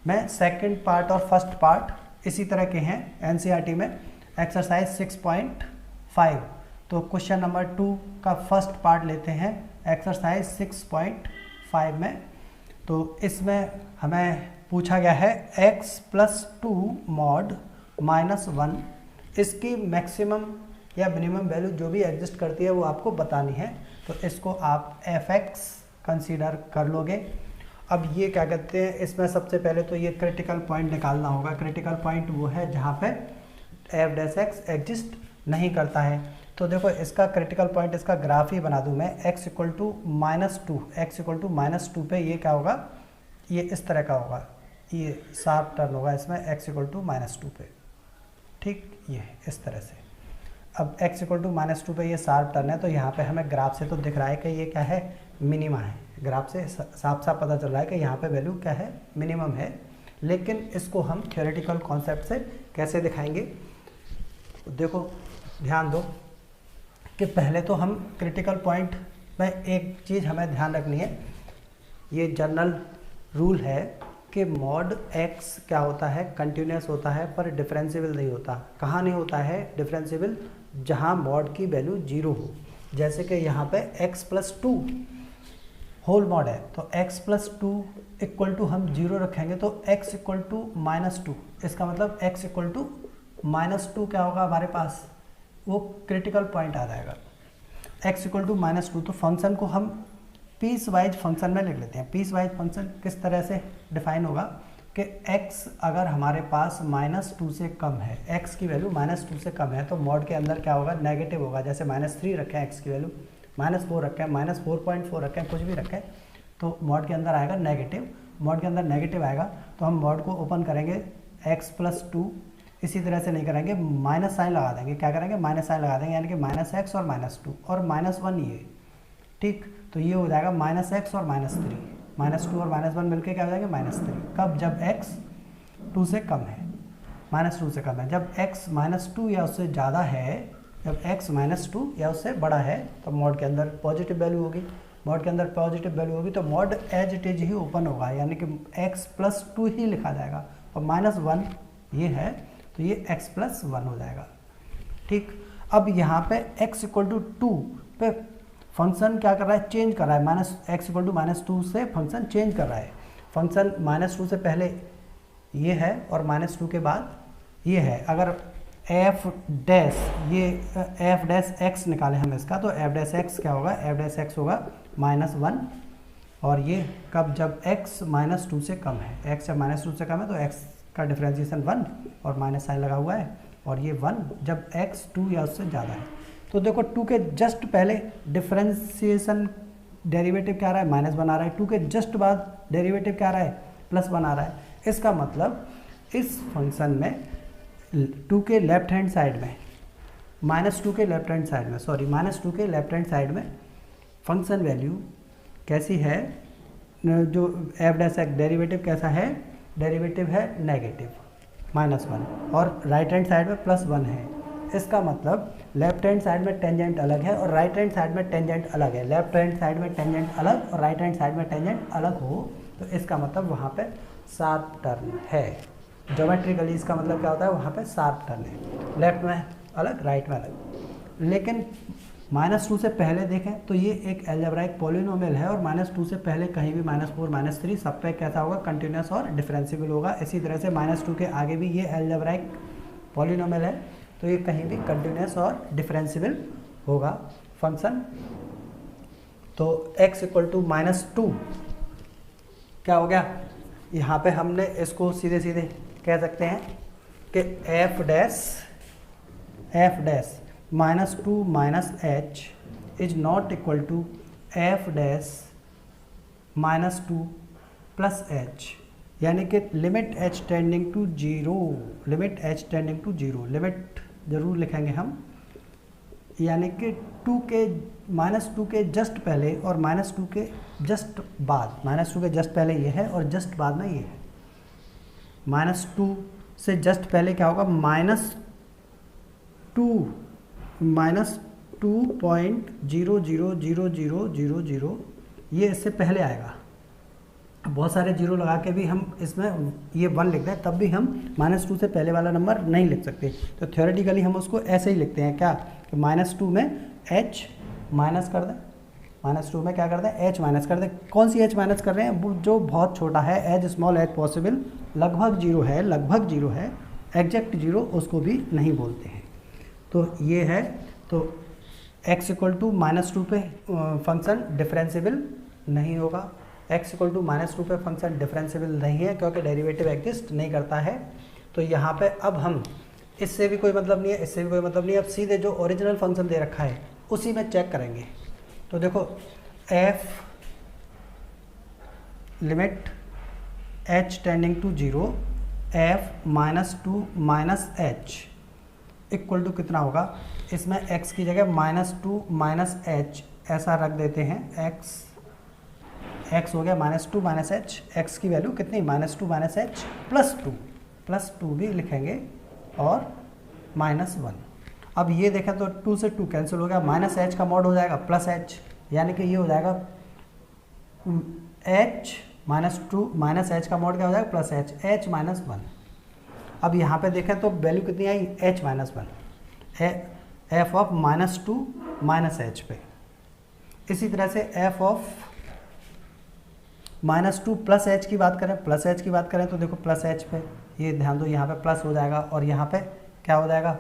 में सेकंड पार्ट और फर्स्ट पार्ट इसी तरह के हैं एनसीईआरटी में, एक्सरसाइज 6.5। तो क्वेश्चन नंबर 2 का फर्स्ट पार्ट लेते हैं एक्सरसाइज 6.5 में। तो इसमें हमें पूछा गया है x प्लस 2 मॉड माइनस 1, इसकी मैक्सिमम या मिनिमम वैल्यू जो भी एग्जिस्ट करती है वो आपको बतानी है। तो इसको आप fx कंसीडर कर लोगे। अब ये क्या कहते हैं, इसमें सबसे पहले तो ये क्रिटिकल पॉइंट निकालना होगा। क्रिटिकल पॉइंट वो है जहाँ पे एफ डैश एक्स एग्जिस्ट नहीं करता है। तो देखो इसका क्रिटिकल पॉइंट, इसका ग्राफ ही बना दूँ मैं, x equal to -2, x equal to -2 पे ये क्या होगा? ये इस तरह का होगा, ये शार्प टर्न होगा इसमें x इक्वल टू -2 पे, ठीक, ये इस तरह से। अब x इक्वल टू -2 पे ये शार्प टर्न है, तो यहाँ पे हमें ग्राफ से तो दिख रहा है कि ये क्या है? मिनिमा है। ग्राफ से साफ साफ पता चल रहा है कि यहाँ पे वैल्यू क्या है? मिनिमम है। लेकिन इसको हम थ्योरेटिकल कॉन्सेप्ट से कैसे दिखाएंगे? देखो ध्यान दो कि पहले तो हम क्रिटिकल पॉइंट में एक चीज़ हमें ध्यान रखनी है, ये जनरल रूल है कि मॉड x क्या होता है? कंटिन्यूस होता है पर डिफरेंशिएबल नहीं होता। कहाँ नहीं होता है डिफरेंशिएबल? जहाँ मॉड की वैल्यू 0 हो। जैसे कि यहाँ पे x प्लस 2 होल मॉड है, तो x प्लस 2 इक्वल टू हम 0 रखेंगे तो x इक्वल टू -2, इसका मतलब x इक्वल टू -2 क्या होगा हमारे पास? वो क्रिटिकल पॉइंट आ जाएगा। x इक्वल टू -2, तो फंक्शन को हम पीस वाइज फंक्शन में लिख लेते हैं। पीस वाइज फंक्शन किस तरह से डिफाइन होगा कि x अगर हमारे पास -2 से कम है, x की वैल्यू -2 से कम है, तो मॉड के अंदर क्या होगा? नेगेटिव होगा। जैसे -3 रखें x की वैल्यू, -4 रखें, -4.4 रखें, कुछ भी रखें, तो मॉड के अंदर आएगा नेगेटिव। मॉड के अंदर नेगेटिव आएगा तो हम मॉड को ओपन करेंगे x प्लस 2, इसी तरह से नहीं करेंगे, माइनस साइन लगा देंगे। क्या करेंगे? माइनस साइन लगा देंगे, यानी कि -x और -2 और -1 ये, ठीक। तो ये हो जाएगा -x और -3, -2 और -1 मिलके क्या हो जाएगा? -3। कब? जब x 2 से कम है, -2 से कम है। जब x -2 या उससे ज़्यादा है, जब x -2 या उससे बड़ा है, तो मॉड के अंदर पॉजिटिव वैल्यू होगी। मॉड के अंदर पॉजिटिव वैल्यू होगी तो मॉड एज इट इज ही ओपन होगा, यानी कि x प्लस 2 ही लिखा जाएगा। और -1 ये है तो ये x प्लस 1 हो जाएगा, ठीक। अब यहाँ पे x इक्वल टू 2 पे फंक्शन क्या कर रहा है, चेंज कर रहा है, माइनस एक्स इक्वल टू -2 से फंक्शन चेंज कर रहा है। फंक्शन -2 से पहले ये है और -2 के बाद ये है। अगर एफ डैश, ये एफ डैश एक्स निकाले हम इसका, तो एफ डैश एक्स क्या होगा, एफ डैश एक्स होगा -1, और ये कब, जब x -2 से कम है, x जब -2 से कम है तो x का डिफरेंशिएशन 1 और माइनस साइन लगा हुआ है, और ये 1 जब x 2 या उससे ज़्यादा है। तो देखो 2 के जस्ट पहले डिफरेंशिएशन डेरिवेटिव क्या आ रहा है, -1 आ रहा है, 2 के जस्ट बाद डेरिवेटिव क्या आ रहा है, +1 आ रहा है। इसका मतलब इस फंक्शन में 2 के लेफ्ट हैंड साइड में, -2 के लेफ्ट हैंड साइड में, सॉरी -2 के लेफ्ट हैंड साइड में फंक्शन वैल्यू कैसी है, जो एफ डैश एक्स डेरिवेटिव कैसा है, डेरिवेटिव है नेगेटिव -1, और राइट हैंड साइड में +1 है। इसका मतलब लेफ्ट हैंड साइड में टेंजेंट अलग है और राइट हैंड साइड में टेंजेंट अलग है। लेफ्ट हैंड साइड में टेंजेंट अलग और राइट हैंड साइड में टेंजेंट अलग हो तो इसका मतलब वहाँ पे शार्प टर्न है। ज्योमेट्रिकली इसका मतलब क्या होता है, वहाँ पे शार्प टर्न है, लेफ्ट में अलग राइट में अलग। लेकिन -2 से पहले देखें तो ये एक अलजेब्राइक पॉलिनोमियल है, और -2 से पहले कहीं भी -4 -3 सब पे कैसा होगा, कंटिन्यूस और डिफरेंशिएबल होगा। इसी तरह से -2 के आगे भी ये अलजेब्राइक पॉलिनोमियल है, तो ये कहीं भी कंटिन्यूस और डिफरेंशिएबल होगा फंक्शन। तो x इक्वल टू -2 क्या हो गया, यहाँ पे हमने इसको सीधे सीधे कह सकते हैं कि f dash -2 -h is not equal to f dash -2 plus h, यानी कि limit h tending to 0, limit h tending to 0, limit ज़रूर लिखेंगे हम, यानी कि -2 के जस्ट पहले और -2 के जस्ट बाद, -2 के जस्ट पहले ये है और जस्ट बाद में ये है। -2 से जस्ट पहले क्या होगा, -2.000000, ये इससे पहले आएगा। बहुत सारे जीरो लगा के भी हम इसमें ये 1 लिख दें, तब भी हम -2 से पहले वाला नंबर नहीं लिख सकते। तो थ्योरेटिकली हम उसको ऐसे ही लिखते हैं क्या, कि -2 में h माइनस कर दें, -2 में क्या कर दें, h माइनस कर दें। कौन सी h माइनस कर रहे हैं, वो जो बहुत छोटा है, एज स्मॉल एज पॉसिबल, लगभग जीरो है, लगभग जीरो है, एग्जैक्ट जीरो उसको भी नहीं बोलते हैं। तो ये है, तो x इक्वल टू -2 पे फंक्शन डिफरेंशिएबल नहीं होगा, x इक्वल टू -2 पे फंक्शन डिफरेंशिएबल नहीं है क्योंकि डेरिवेटिव एग्जिस्ट नहीं करता है। तो यहाँ पे अब हम, इससे भी कोई मतलब नहीं है, इससे भी कोई मतलब नहीं है, अब सीधे जो ओरिजिनल फंक्शन दे रखा है उसी में चेक करेंगे। तो देखो f limit h tending to 0 f -2 -h equal to कितना होगा, इसमें x की जगह -2 -h ऐसा रख देते हैं, x हो गया -2 -h, x की वैल्यू कितनी, -2 -h प्लस 2 भी लिखेंगे और -1। अब ये देखें तो 2 से 2 कैंसिल हो गया, -h का मॉड हो जाएगा +h, यानी कि ये हो जाएगा h -2 -h का मॉड क्या हो जाएगा +h, h -1। अब यहाँ पे देखें तो वैल्यू कितनी आई, h -1, f ऑफ -2 -h पे। इसी तरह से f ऑफ -2 प्लस h की बात करें, +h की बात करें तो देखो +h पे, ये ध्यान दो, यहाँ पे प्लस हो जाएगा और यहाँ पे क्या हो जाएगा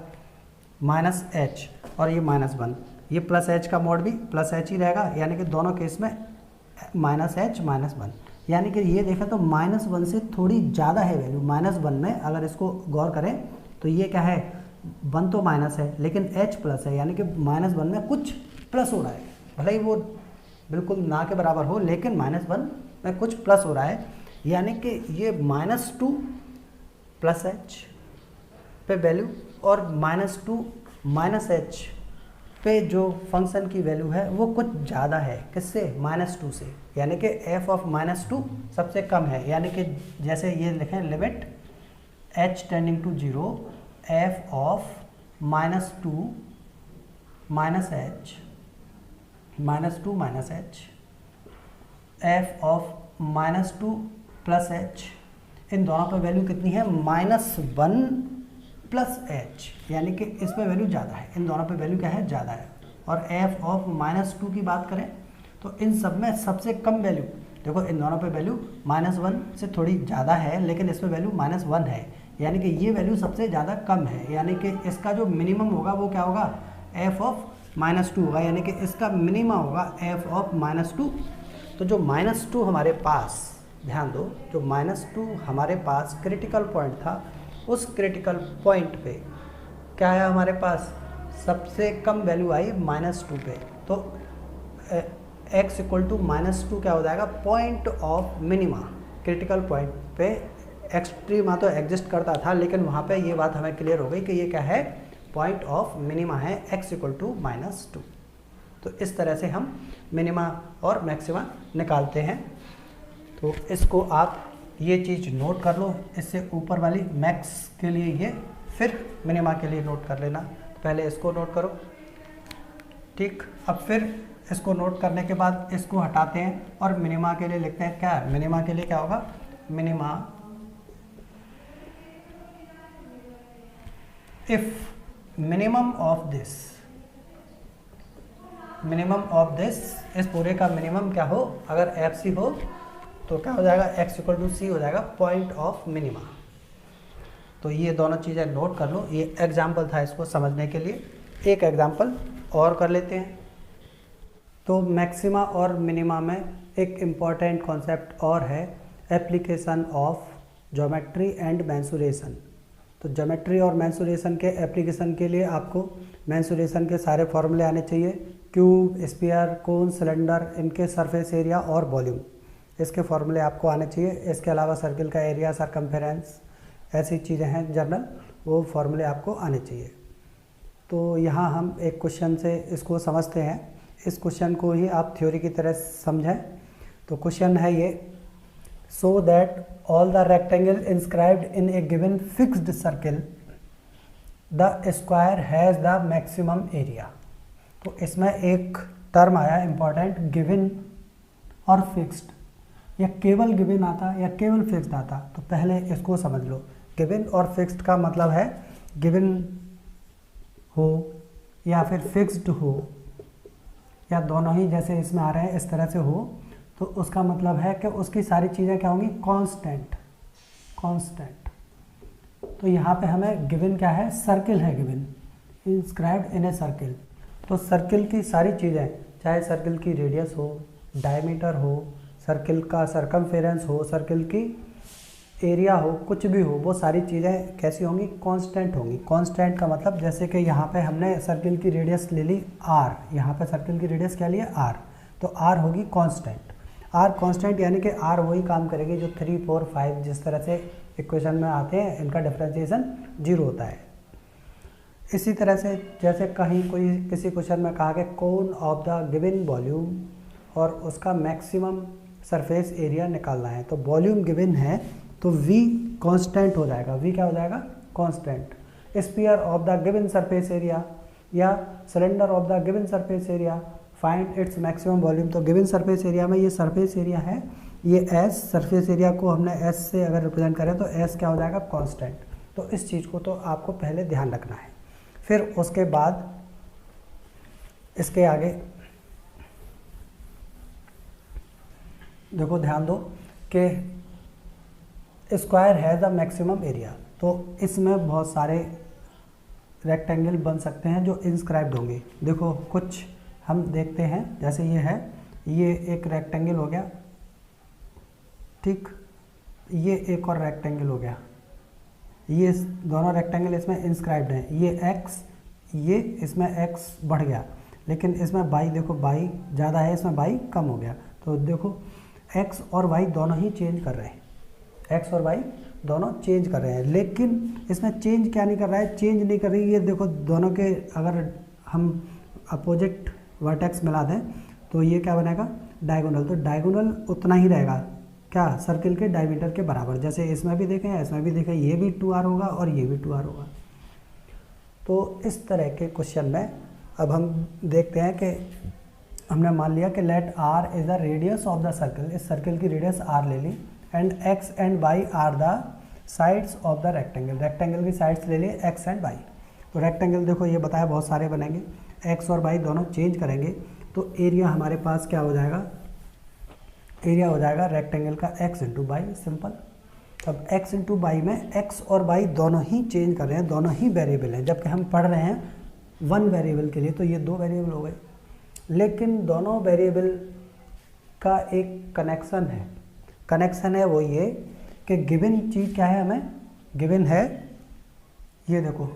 -h, और ये -1, ये +h का मॉड भी +h ही रहेगा, यानी कि दोनों केस में -h -1, यानी कि ये देखें तो -1 से थोड़ी ज़्यादा है वैल्यू। -1 में अगर इसको गौर करें तो ये क्या है, 1 तो माइनस है लेकिन h प्लस है, यानी कि -1 में कुछ प्लस हो रहा है, भले ही वो बिल्कुल ना के बराबर हो, लेकिन -1 में कुछ प्लस हो रहा है, यानी कि ये -2 प्लस h पे वैल्यू और -2 -h पे जो फंक्शन की वैल्यू है वो कुछ ज़्यादा है, किससे, -2 से, यानी कि f ऑफ -2 सबसे कम है, यानी कि जैसे ये लिखें limit h tending to 0 f of -2 -h f of -2 plus h, इन दोनों पर वैल्यू कितनी है, -1 प्लस h, यानी कि इसमें वैल्यू ज़्यादा है, इन दोनों पे वैल्यू क्या है, ज़्यादा है। और एफ ऑफ -2 की बात करें तो इन सब में सबसे कम वैल्यू, देखो इन दोनों पे वैल्यू -1 से थोड़ी ज़्यादा है, लेकिन इसमें वैल्यू -1 है, यानी कि ये वैल्यू सबसे ज़्यादा कम है, यानी कि इसका जो मिनिमम होगा वो क्या होगा, एफ ऑफ -2 होगा, यानी कि इसका मिनिमम होगा एफ ऑफ -2। तो जो -2 हमारे पास, ध्यान दो, जो -2 हमारे पास क्रिटिकल पॉइंट था, उस क्रिटिकल पॉइंट पे क्या है हमारे पास, सबसे कम वैल्यू आई -2 पे। तो x इक्वल टू -2 क्या हो जाएगा, point of minima. Critical point पे एक्सट्रीमा तो एग्जिस्ट करता था, लेकिन वहाँ पे ये बात हमें क्लियर हो गई कि ये क्या है, पॉइंट ऑफ मिनिमा है, x इक्वल टू -2। तो इस तरह से हम मिनिमा और मैक्सिमा निकालते हैं। तो इसको आप ये चीज़ नोट कर लो, इससे ऊपर वाली मैक्स के लिए ये, फिर मिनिमा के लिए नोट कर लेना। तो पहले इसको नोट करो, ठीक। अब फिर इसको नोट करने के बाद इसको हटाते हैं और मिनिमा के लिए लिखते हैं, क्या मिनिमा के लिए क्या होगा, minima if minimum of this, minimum of this, इस पूरे का मिनिमम क्या हो, अगर एफ सी हो तो क्या हो जाएगा, x इक्वल टू सी हो जाएगा, पॉइंट ऑफ मिनिमा। तो ये दोनों चीज़ें नोट कर लो, ये एग्जाम्पल था इसको समझने के लिए। एक एग्जाम्पल और कर लेते हैं। तो मैक्सिमा और मिनिमा में एक इम्पॉर्टेंट कॉन्सेप्ट और है, application of geometry and mensuration. तो ज्योमेट्री और मेंसुरेशन के एप्लीकेशन के लिए आपको मेंसुरेशन के सारे फॉर्मूले आने चाहिए, क्यूब, स्फीयर, कोन, सिलेंडर, इनके सरफेस एरिया और वॉल्यूम, इसके फॉर्मूले आपको आने चाहिए। इसके अलावा सर्किल का एरिया, सरकमफेरेंस, ऐसी चीज़ें हैं जनरल, वो फॉर्मूले आपको आने चाहिए। तो यहाँ हम एक क्वेश्चन से इसको समझते हैं, इस क्वेश्चन को ही आप थ्योरी की तरह समझें। तो क्वेश्चन है ये, so that all the rectangle inscribed in A given fixed circle the square has the maximum area. तो इसमें एक टर्म आया इम्पॉर्टेंट, गिवन और फिक्स्ड, या केवल गिवन आता या केवल फिक्स्ड आता। तो पहले इसको समझ लो, गिवन और फिक्स्ड का मतलब है गिवन हो या फिर फिक्स्ड हो, या दोनों ही जैसे इसमें आ रहे हैं इस तरह से हो, तो उसका मतलब है कि उसकी सारी चीज़ें क्या होंगी, कांस्टेंट, कांस्टेंट। तो यहाँ पे हमें गिवन क्या है, सर्किल है, given inscribed in a circle. तो सर्किल की सारी चीज़ें, चाहे सर्किल की रेडियस हो, डायमीटर हो, सर्किल का सरकमफेरेंस हो, सर्किल की एरिया हो, कुछ भी हो, वो सारी चीज़ें कैसी होंगी, कांस्टेंट होंगी। कांस्टेंट का मतलब जैसे कि यहाँ पे हमने सर्किल की रेडियस ले ली r, यहाँ पे सर्किल की रेडियस क्या लिए r, तो r होगी कांस्टेंट। r कांस्टेंट यानी कि r वही काम करेगी जो 3, 4, 5 जिस तरह से इक्वेशन में आते हैं, इनका डिफरेंशिएशन 0 होता है। इसी तरह से जैसे कहीं कोई किसी क्वेश्चन में कहा कि कौन ऑफ द गिवन वॉल्यूम और उसका मैक्सिमम सरफेस एरिया निकालना है, तो वॉल्यूम गिवन है तो v कांस्टेंट हो जाएगा, v क्या हो जाएगा, constant. Sphere of the given surface area या cylinder of the given surface area, find its maximum volume. तो गिवन सरफेस एरिया में ये सरफेस एरिया है, ये s, सरफेस एरिया को हमने s से अगर रिप्रेजेंट करें तो s क्या हो जाएगा, कांस्टेंट। तो इस चीज़ को तो आपको पहले ध्यान रखना है। फिर उसके बाद इसके आगे देखो, ध्यान दो कि स्क्वायर है द मैक्सिमम एरिया। तो इसमें बहुत सारे रेक्टेंगल बन सकते हैं जो इंस्क्राइब्ड होंगे। देखो कुछ हम देखते हैं, जैसे ये है, ये एक रेक्टेंगल हो गया, ठीक, ये एक और रेक्टेंगल हो गया, ये दोनों रेक्टेंगल इसमें इंस्क्राइब्ड हैं। ये x, ये इसमें x बढ़ गया, लेकिन इसमें y देखो, y ज़्यादा है, इसमें y कम हो गया। तो देखो x और y दोनों ही चेंज कर रहे हैं, x और y दोनों चेंज कर रहे हैं, लेकिन इसमें चेंज क्या नहीं कर रहा है, चेंज नहीं कर रही। ये देखो दोनों के अगर हम अपोजिट वर्टेक्स मिला दें तो ये क्या बनेगा, डायगोनल। तो डायगोनल उतना ही रहेगा, क्या, सर्किल के डायमीटर के बराबर। जैसे इसमें भी देखें, इसमें भी देखें, ये भी 2r होगा और ये भी 2r होगा। तो इस तरह के क्वेश्चन में अब हम देखते हैं कि हमने मान लिया कि let r is the radius of the circle, इस सर्किल की रेडियस r ले ली, and x and y are the sides of the rectangle, rectangle की साइड्स ले लिए x एंड y। तो रेक्टेंगल देखो ये बताया बहुत सारे बनेंगे, एक्स और वाई दोनों चेंज करेंगे तो एरिया हमारे पास क्या हो जाएगा, एरिया हो जाएगा रेक्टेंगल का एक्स इंटू वाई, सिंपल। अब x इंटू वाई में x और y दोनों ही चेंज कर रहे हैं, दोनों ही वेरिएबल हैं, जबकि हम पढ़ रहे हैं वन वेरिएबल के लिए, तो ये दो वेरिएबल हो गए। लेकिन दोनों वेरिएबल का एक कनेक्शन है वो ये कि गिवन चीज़ क्या है, हमें गिवन है, ये देखो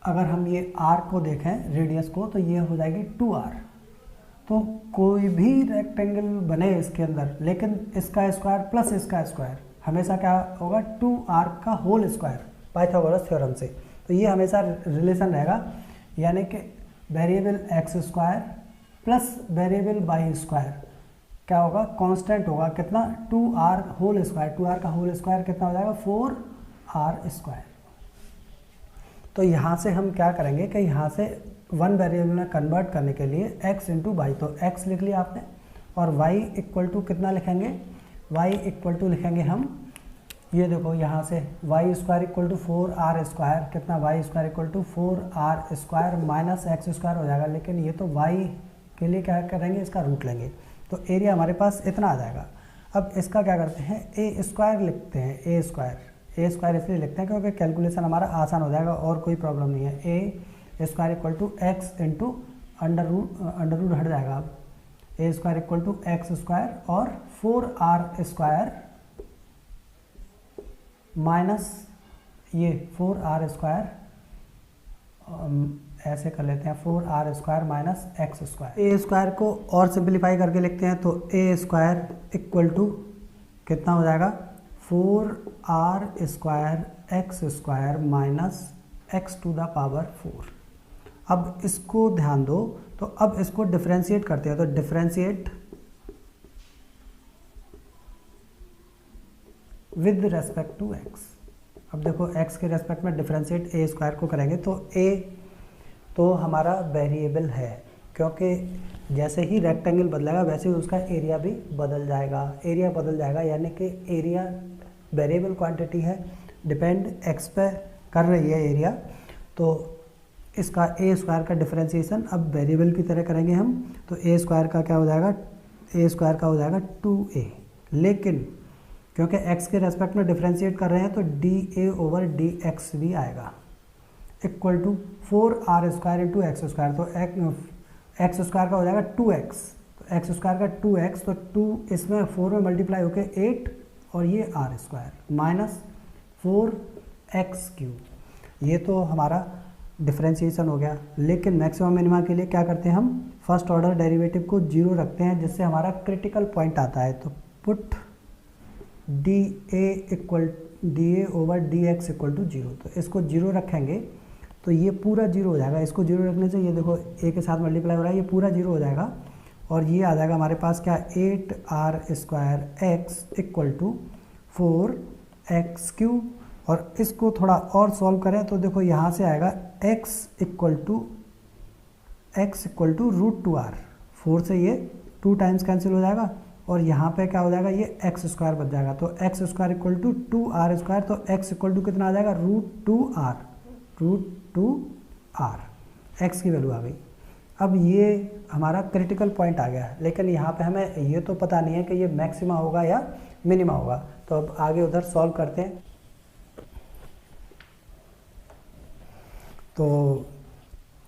अगर हम ये r को देखें रेडियस को तो ये हो जाएगी 2r। तो कोई भी रेक्टेंगल बने इसके अंदर, लेकिन इसका स्क्वायर प्लस इसका स्क्वायर हमेशा क्या होगा, 2r का होल स्क्वायर, पाइथागोरस थ्योरम से। तो ये हमेशा रिलेशन रहेगा, यानी कि variable x square plus variable y square क्या होगा, कांस्टेंट होगा, कितना, 2r होल स्क्वायर, 2r का होल स्क्वायर कितना हो जाएगा, 4r स्क्वायर। तो यहाँ से हम क्या करेंगे कि यहाँ से वन वेरिएबल में कन्वर्ट करने के लिए x इंटू वाई, तो x लिख लिया आपने, और y इक्वल टू कितना लिखेंगे, y इक्वल टू लिखेंगे हम, ये देखो यहाँ से Y square equal to 4r square, कितना, Y square equal to 4r square minus x square हो जाएगा, लेकिन ये तो y के लिए क्या करेंगे, इसका रूट लेंगे, तो एरिया हमारे पास इतना आ जाएगा। अब इसका क्या करते हैं, ए स्क्वायर लिखते हैं, ए स्क्वायर इसलिए लिखते हैं क्योंकि कैलकुलेशन हमारा आसान हो जाएगा और कोई प्रॉब्लम नहीं है। A square equal to x into under root हट जाएगा, अब a square equal to x square और 4r स्क्वायर माइनस ये 4r स्क्वायर, ऐसे कर लेते हैं 4r square minus x square. A square को और सिंप्लीफाई करके लिखते हैं तो ए स्क्वायर इक्वल टू कितना हो जाएगा, 4r square x square minus x to the power 4। अब इसको ध्यान दो, तो अब इसको डिफरेंशिएट करते हैं, तो differentiate with respect to x। अब देखो x के रेस्पेक्ट में डिफरेंशिएट ए स्क्वायर को करेंगे तो a तो हमारा वेरिएबल है, क्योंकि जैसे ही रेक्टेंगल बदलेगा वैसे ही उसका एरिया भी बदल जाएगा, यानी कि एरिया वेरिएबल क्वांटिटी है, डिपेंड x पे कर रही है एरिया, तो इसका ए स्क्वायर का डिफरेंशिएशन अब वेरिएबल की तरह करेंगे हम, तो ए स्क्वायर का क्या हो जाएगा, ए स्क्वायर का हो जाएगा 2a, लेकिन क्योंकि x के रेस्पेक्ट में डिफरेंशिएट कर रहे हैं तो dA ओवर dx भी आएगा, इक्वल टू 4r स्क्वायर इंटू एक्स स्क्वायर, तो एक्स स्क्वायर का हो जाएगा 2x, तो एक्स स्क्वायर का 2x, तो 2 इसमें 4 में मल्टीप्लाई होकर 8 और ये r square minus 4x cube, ये तो हमारा डिफरेंशिएशन हो गया। लेकिन मैक्सिमम मिनिमा के लिए क्या करते हैं हम, फर्स्ट ऑर्डर डेरिवेटिव को 0 रखते हैं, जिससे हमारा क्रिटिकल पॉइंट आता है, तो put dA over dx equal to 0, तो इसको 0 रखेंगे तो ये पूरा 0 हो जाएगा, इसको 0 रखने से ये देखो a के साथ मल्टीप्लाई हो रहा है, ये पूरा 0 हो जाएगा, और ये आ जाएगा हमारे पास क्या, 8r square x equal to 4x cube, और इसको थोड़ा और सॉल्व करें तो देखो यहाँ से आएगा x equal to root 2r, 4 से ये 2 टाइम्स कैंसिल हो जाएगा, और यहाँ पे क्या हो जाएगा, ये एक्स स्क्वायर बच जाएगा, तो x square equal to 2r square, तो x इक्वल टू कितना आ जाएगा, रूट 2r, x की वैल्यू आ गई। अब ये हमारा क्रिटिकल पॉइंट आ गया, लेकिन यहाँ पे हमें ये तो पता नहीं है कि ये मैक्सिमा होगा या मिनिमा होगा, तो अब आगे उधर सॉल्व करते हैं। तो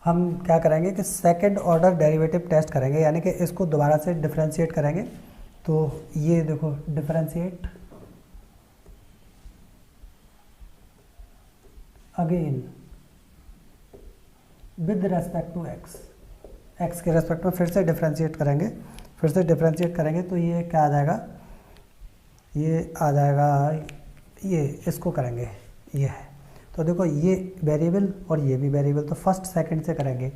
हम क्या करेंगे कि सेकंड ऑर्डर डेरिवेटिव टेस्ट करेंगे, यानी कि इसको दोबारा से डिफरेंशिएट करेंगे, तो ये देखो differentiate again with respect to x के रेस्पेक्ट में फिर से डिफरेंशिएट करेंगे, तो ये क्या आ जाएगा, ये इसको करेंगे, ये है, तो देखो ये वेरिएबल और ये भी वेरिएबल, तो फर्स्ट सेकंड से करेंगे,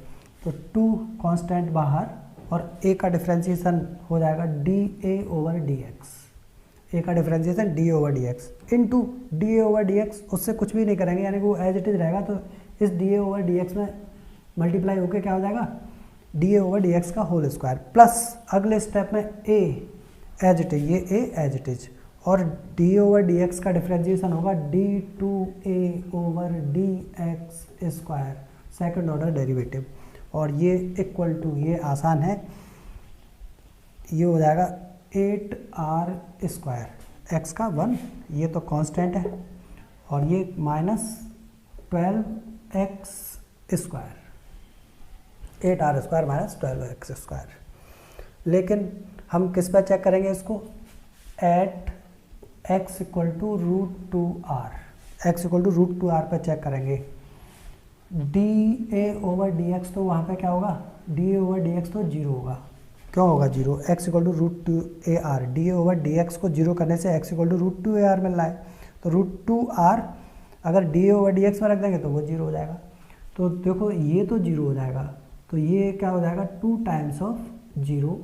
तो 2 कांस्टेंट बाहर और a का डिफरेंशिएशन हो जाएगा dA ओवर dx, a का differentiation d over dx into dA over dx, उससे कुछ भी नहीं करेंगे, यानी कि वो एज इट इज रहेगा, तो इस dA ओवर dx में मल्टीप्लाई होकर क्या हो जाएगा, dA ओवर dx का होल स्क्वायर, प्लस अगले स्टेप में a एज इट इज, ये a एज इट इज, और d ओवर dx का डिफरेंशिएशन होगा d2a over dx square, second order derivative, और ये इक्वल टू, ये आसान है, ये हो जाएगा 8r², x का 1, ये तो कांस्टेंट है, और ये -12x², 8r² -12x²। लेकिन हम किस पर चेक करेंगे इसको? Eight x = √2r, x = √2r पर चेक करेंगे। dA/dx तो वहाँ पे क्या होगा? dA/dx तो 0 होगा। क्यों होगा 0? x = √2ar, dA/dx को 0 करने से x = √2ar मिल रहा है, तो √2r अगर dA/dx में रख देंगे तो वो 0 हो जाएगा। तो देखो ये तो 0 हो जाएगा, तो ये क्या हो जाएगा? 2 टाइम्स ऑफ 0,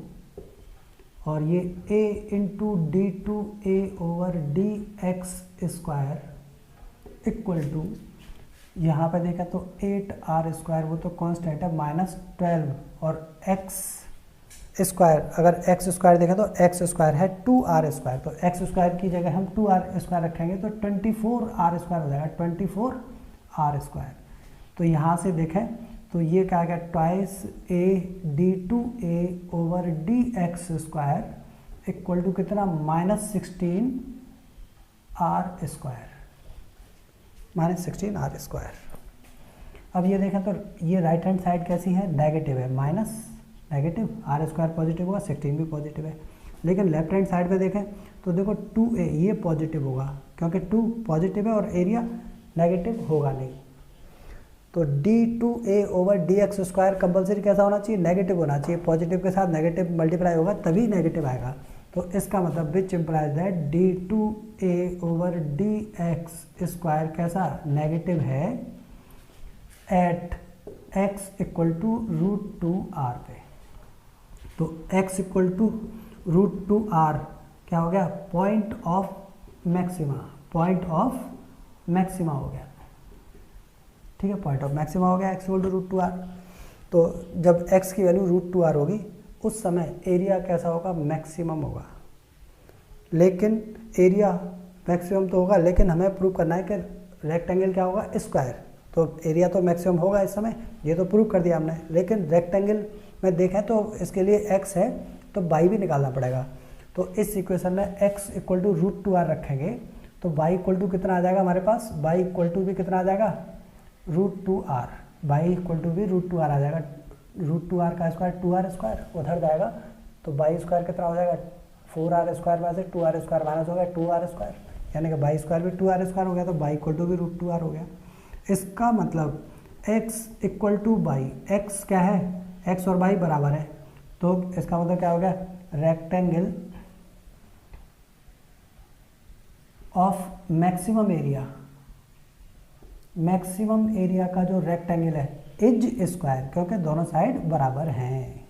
और ये a × d2a/dx² इक्वल टू, यहाँ पर देखा तो 8r², वो तो कांस्टेंट है, -12, और x², अगर x² देखें तो x² है 2r², तो x² की जगह हम 2r² रखेंगे तो 24r² हो जाएगा, 24r²। तो यहाँ से देखें तो ये क्या आ गया? Twice a d2a/dx² equal to कितना? -16r²। अब ये देखें तो ये राइट हैंड साइड कैसी है? नेगेटिव है, नेगेटिव, r² पॉजिटिव होगा, 16 भी पॉजिटिव है। लेकिन लेफ्ट हैंड साइड पे देखें तो देखो 2a, ये पॉजिटिव होगा क्योंकि 2 पॉजिटिव है और एरिया नेगेटिव होगा नहीं। तो d2a/dx² कंपल्सरी कैसा होना चाहिए? नेगेटिव होना चाहिए, पॉजिटिव के साथ नेगेटिव मल्टीप्लाई होगा तभी नेगेटिव आएगा। तो इसका मतलब विच इम्प्लाइज दैट d2a/dx² कैसा? नेगेटिव है एट x = √2r पे। तो x = √2r क्या हो गया? पॉइंट ऑफ मैक्सिमा हो गया, ठीक है, पॉइंट ऑफ मैक्सिमा हो गया x = √2r। तो जब x की वैल्यू √2r होगी उस समय एरिया कैसा होगा? मैक्सिमम होगा। लेकिन एरिया मैक्सिमम तो होगा, लेकिन हमें प्रूव करना है कि रेक्टेंगल क्या होगा? स्क्वायर, तो एरिया तो मैक्सिमम होगा इस समय, ये तो प्रूव कर दिया हमने। लेकिन रेक्टेंगल में देखें तो इसके लिए x है तो y भी निकालना पड़ेगा। तो इस इक्वेशन में x = √2r रखेंगे तो y = कितना आ जाएगा हमारे पास? y = भी कितना आ जाएगा? √2r, y = भी √2r आ जाएगा। √2r का स्क्वायर 2r² उधर जाएगा तो y² कितना हो जाएगा? 4r² में से 2r² माइनस हो गया 2r², यानी कि y² भी 2r² हो गया, तो y = भी √2r हो गया। इसका मतलब x = y, x क्या है? x और y बराबर है, तो इसका मतलब क्या हो गया? रेक्टेंगल ऑफ मैक्सिमम एरिया का जो रेक्टेंगल है इज स्क्वायर, क्योंकि दोनों साइड बराबर हैं।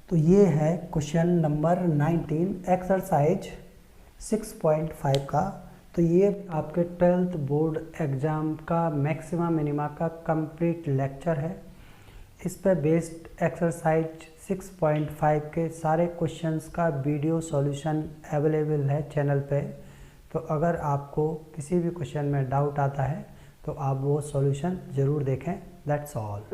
तो ये है क्वेश्चन नंबर 19 एक्सरसाइज 6.5 का। तो ये आपके 12th बोर्ड एग्ज़ाम का मैक्सिमा मिनिमा का कंप्लीट लेक्चर है। इस पर बेस्ड एक्सरसाइज 6.5 के सारे क्वेश्चंस का वीडियो सॉल्यूशन अवेलेबल है चैनल पे। तो अगर आपको किसी भी क्वेश्चन में डाउट आता है तो आप वो सॉल्यूशन ज़रूर देखें। That's all.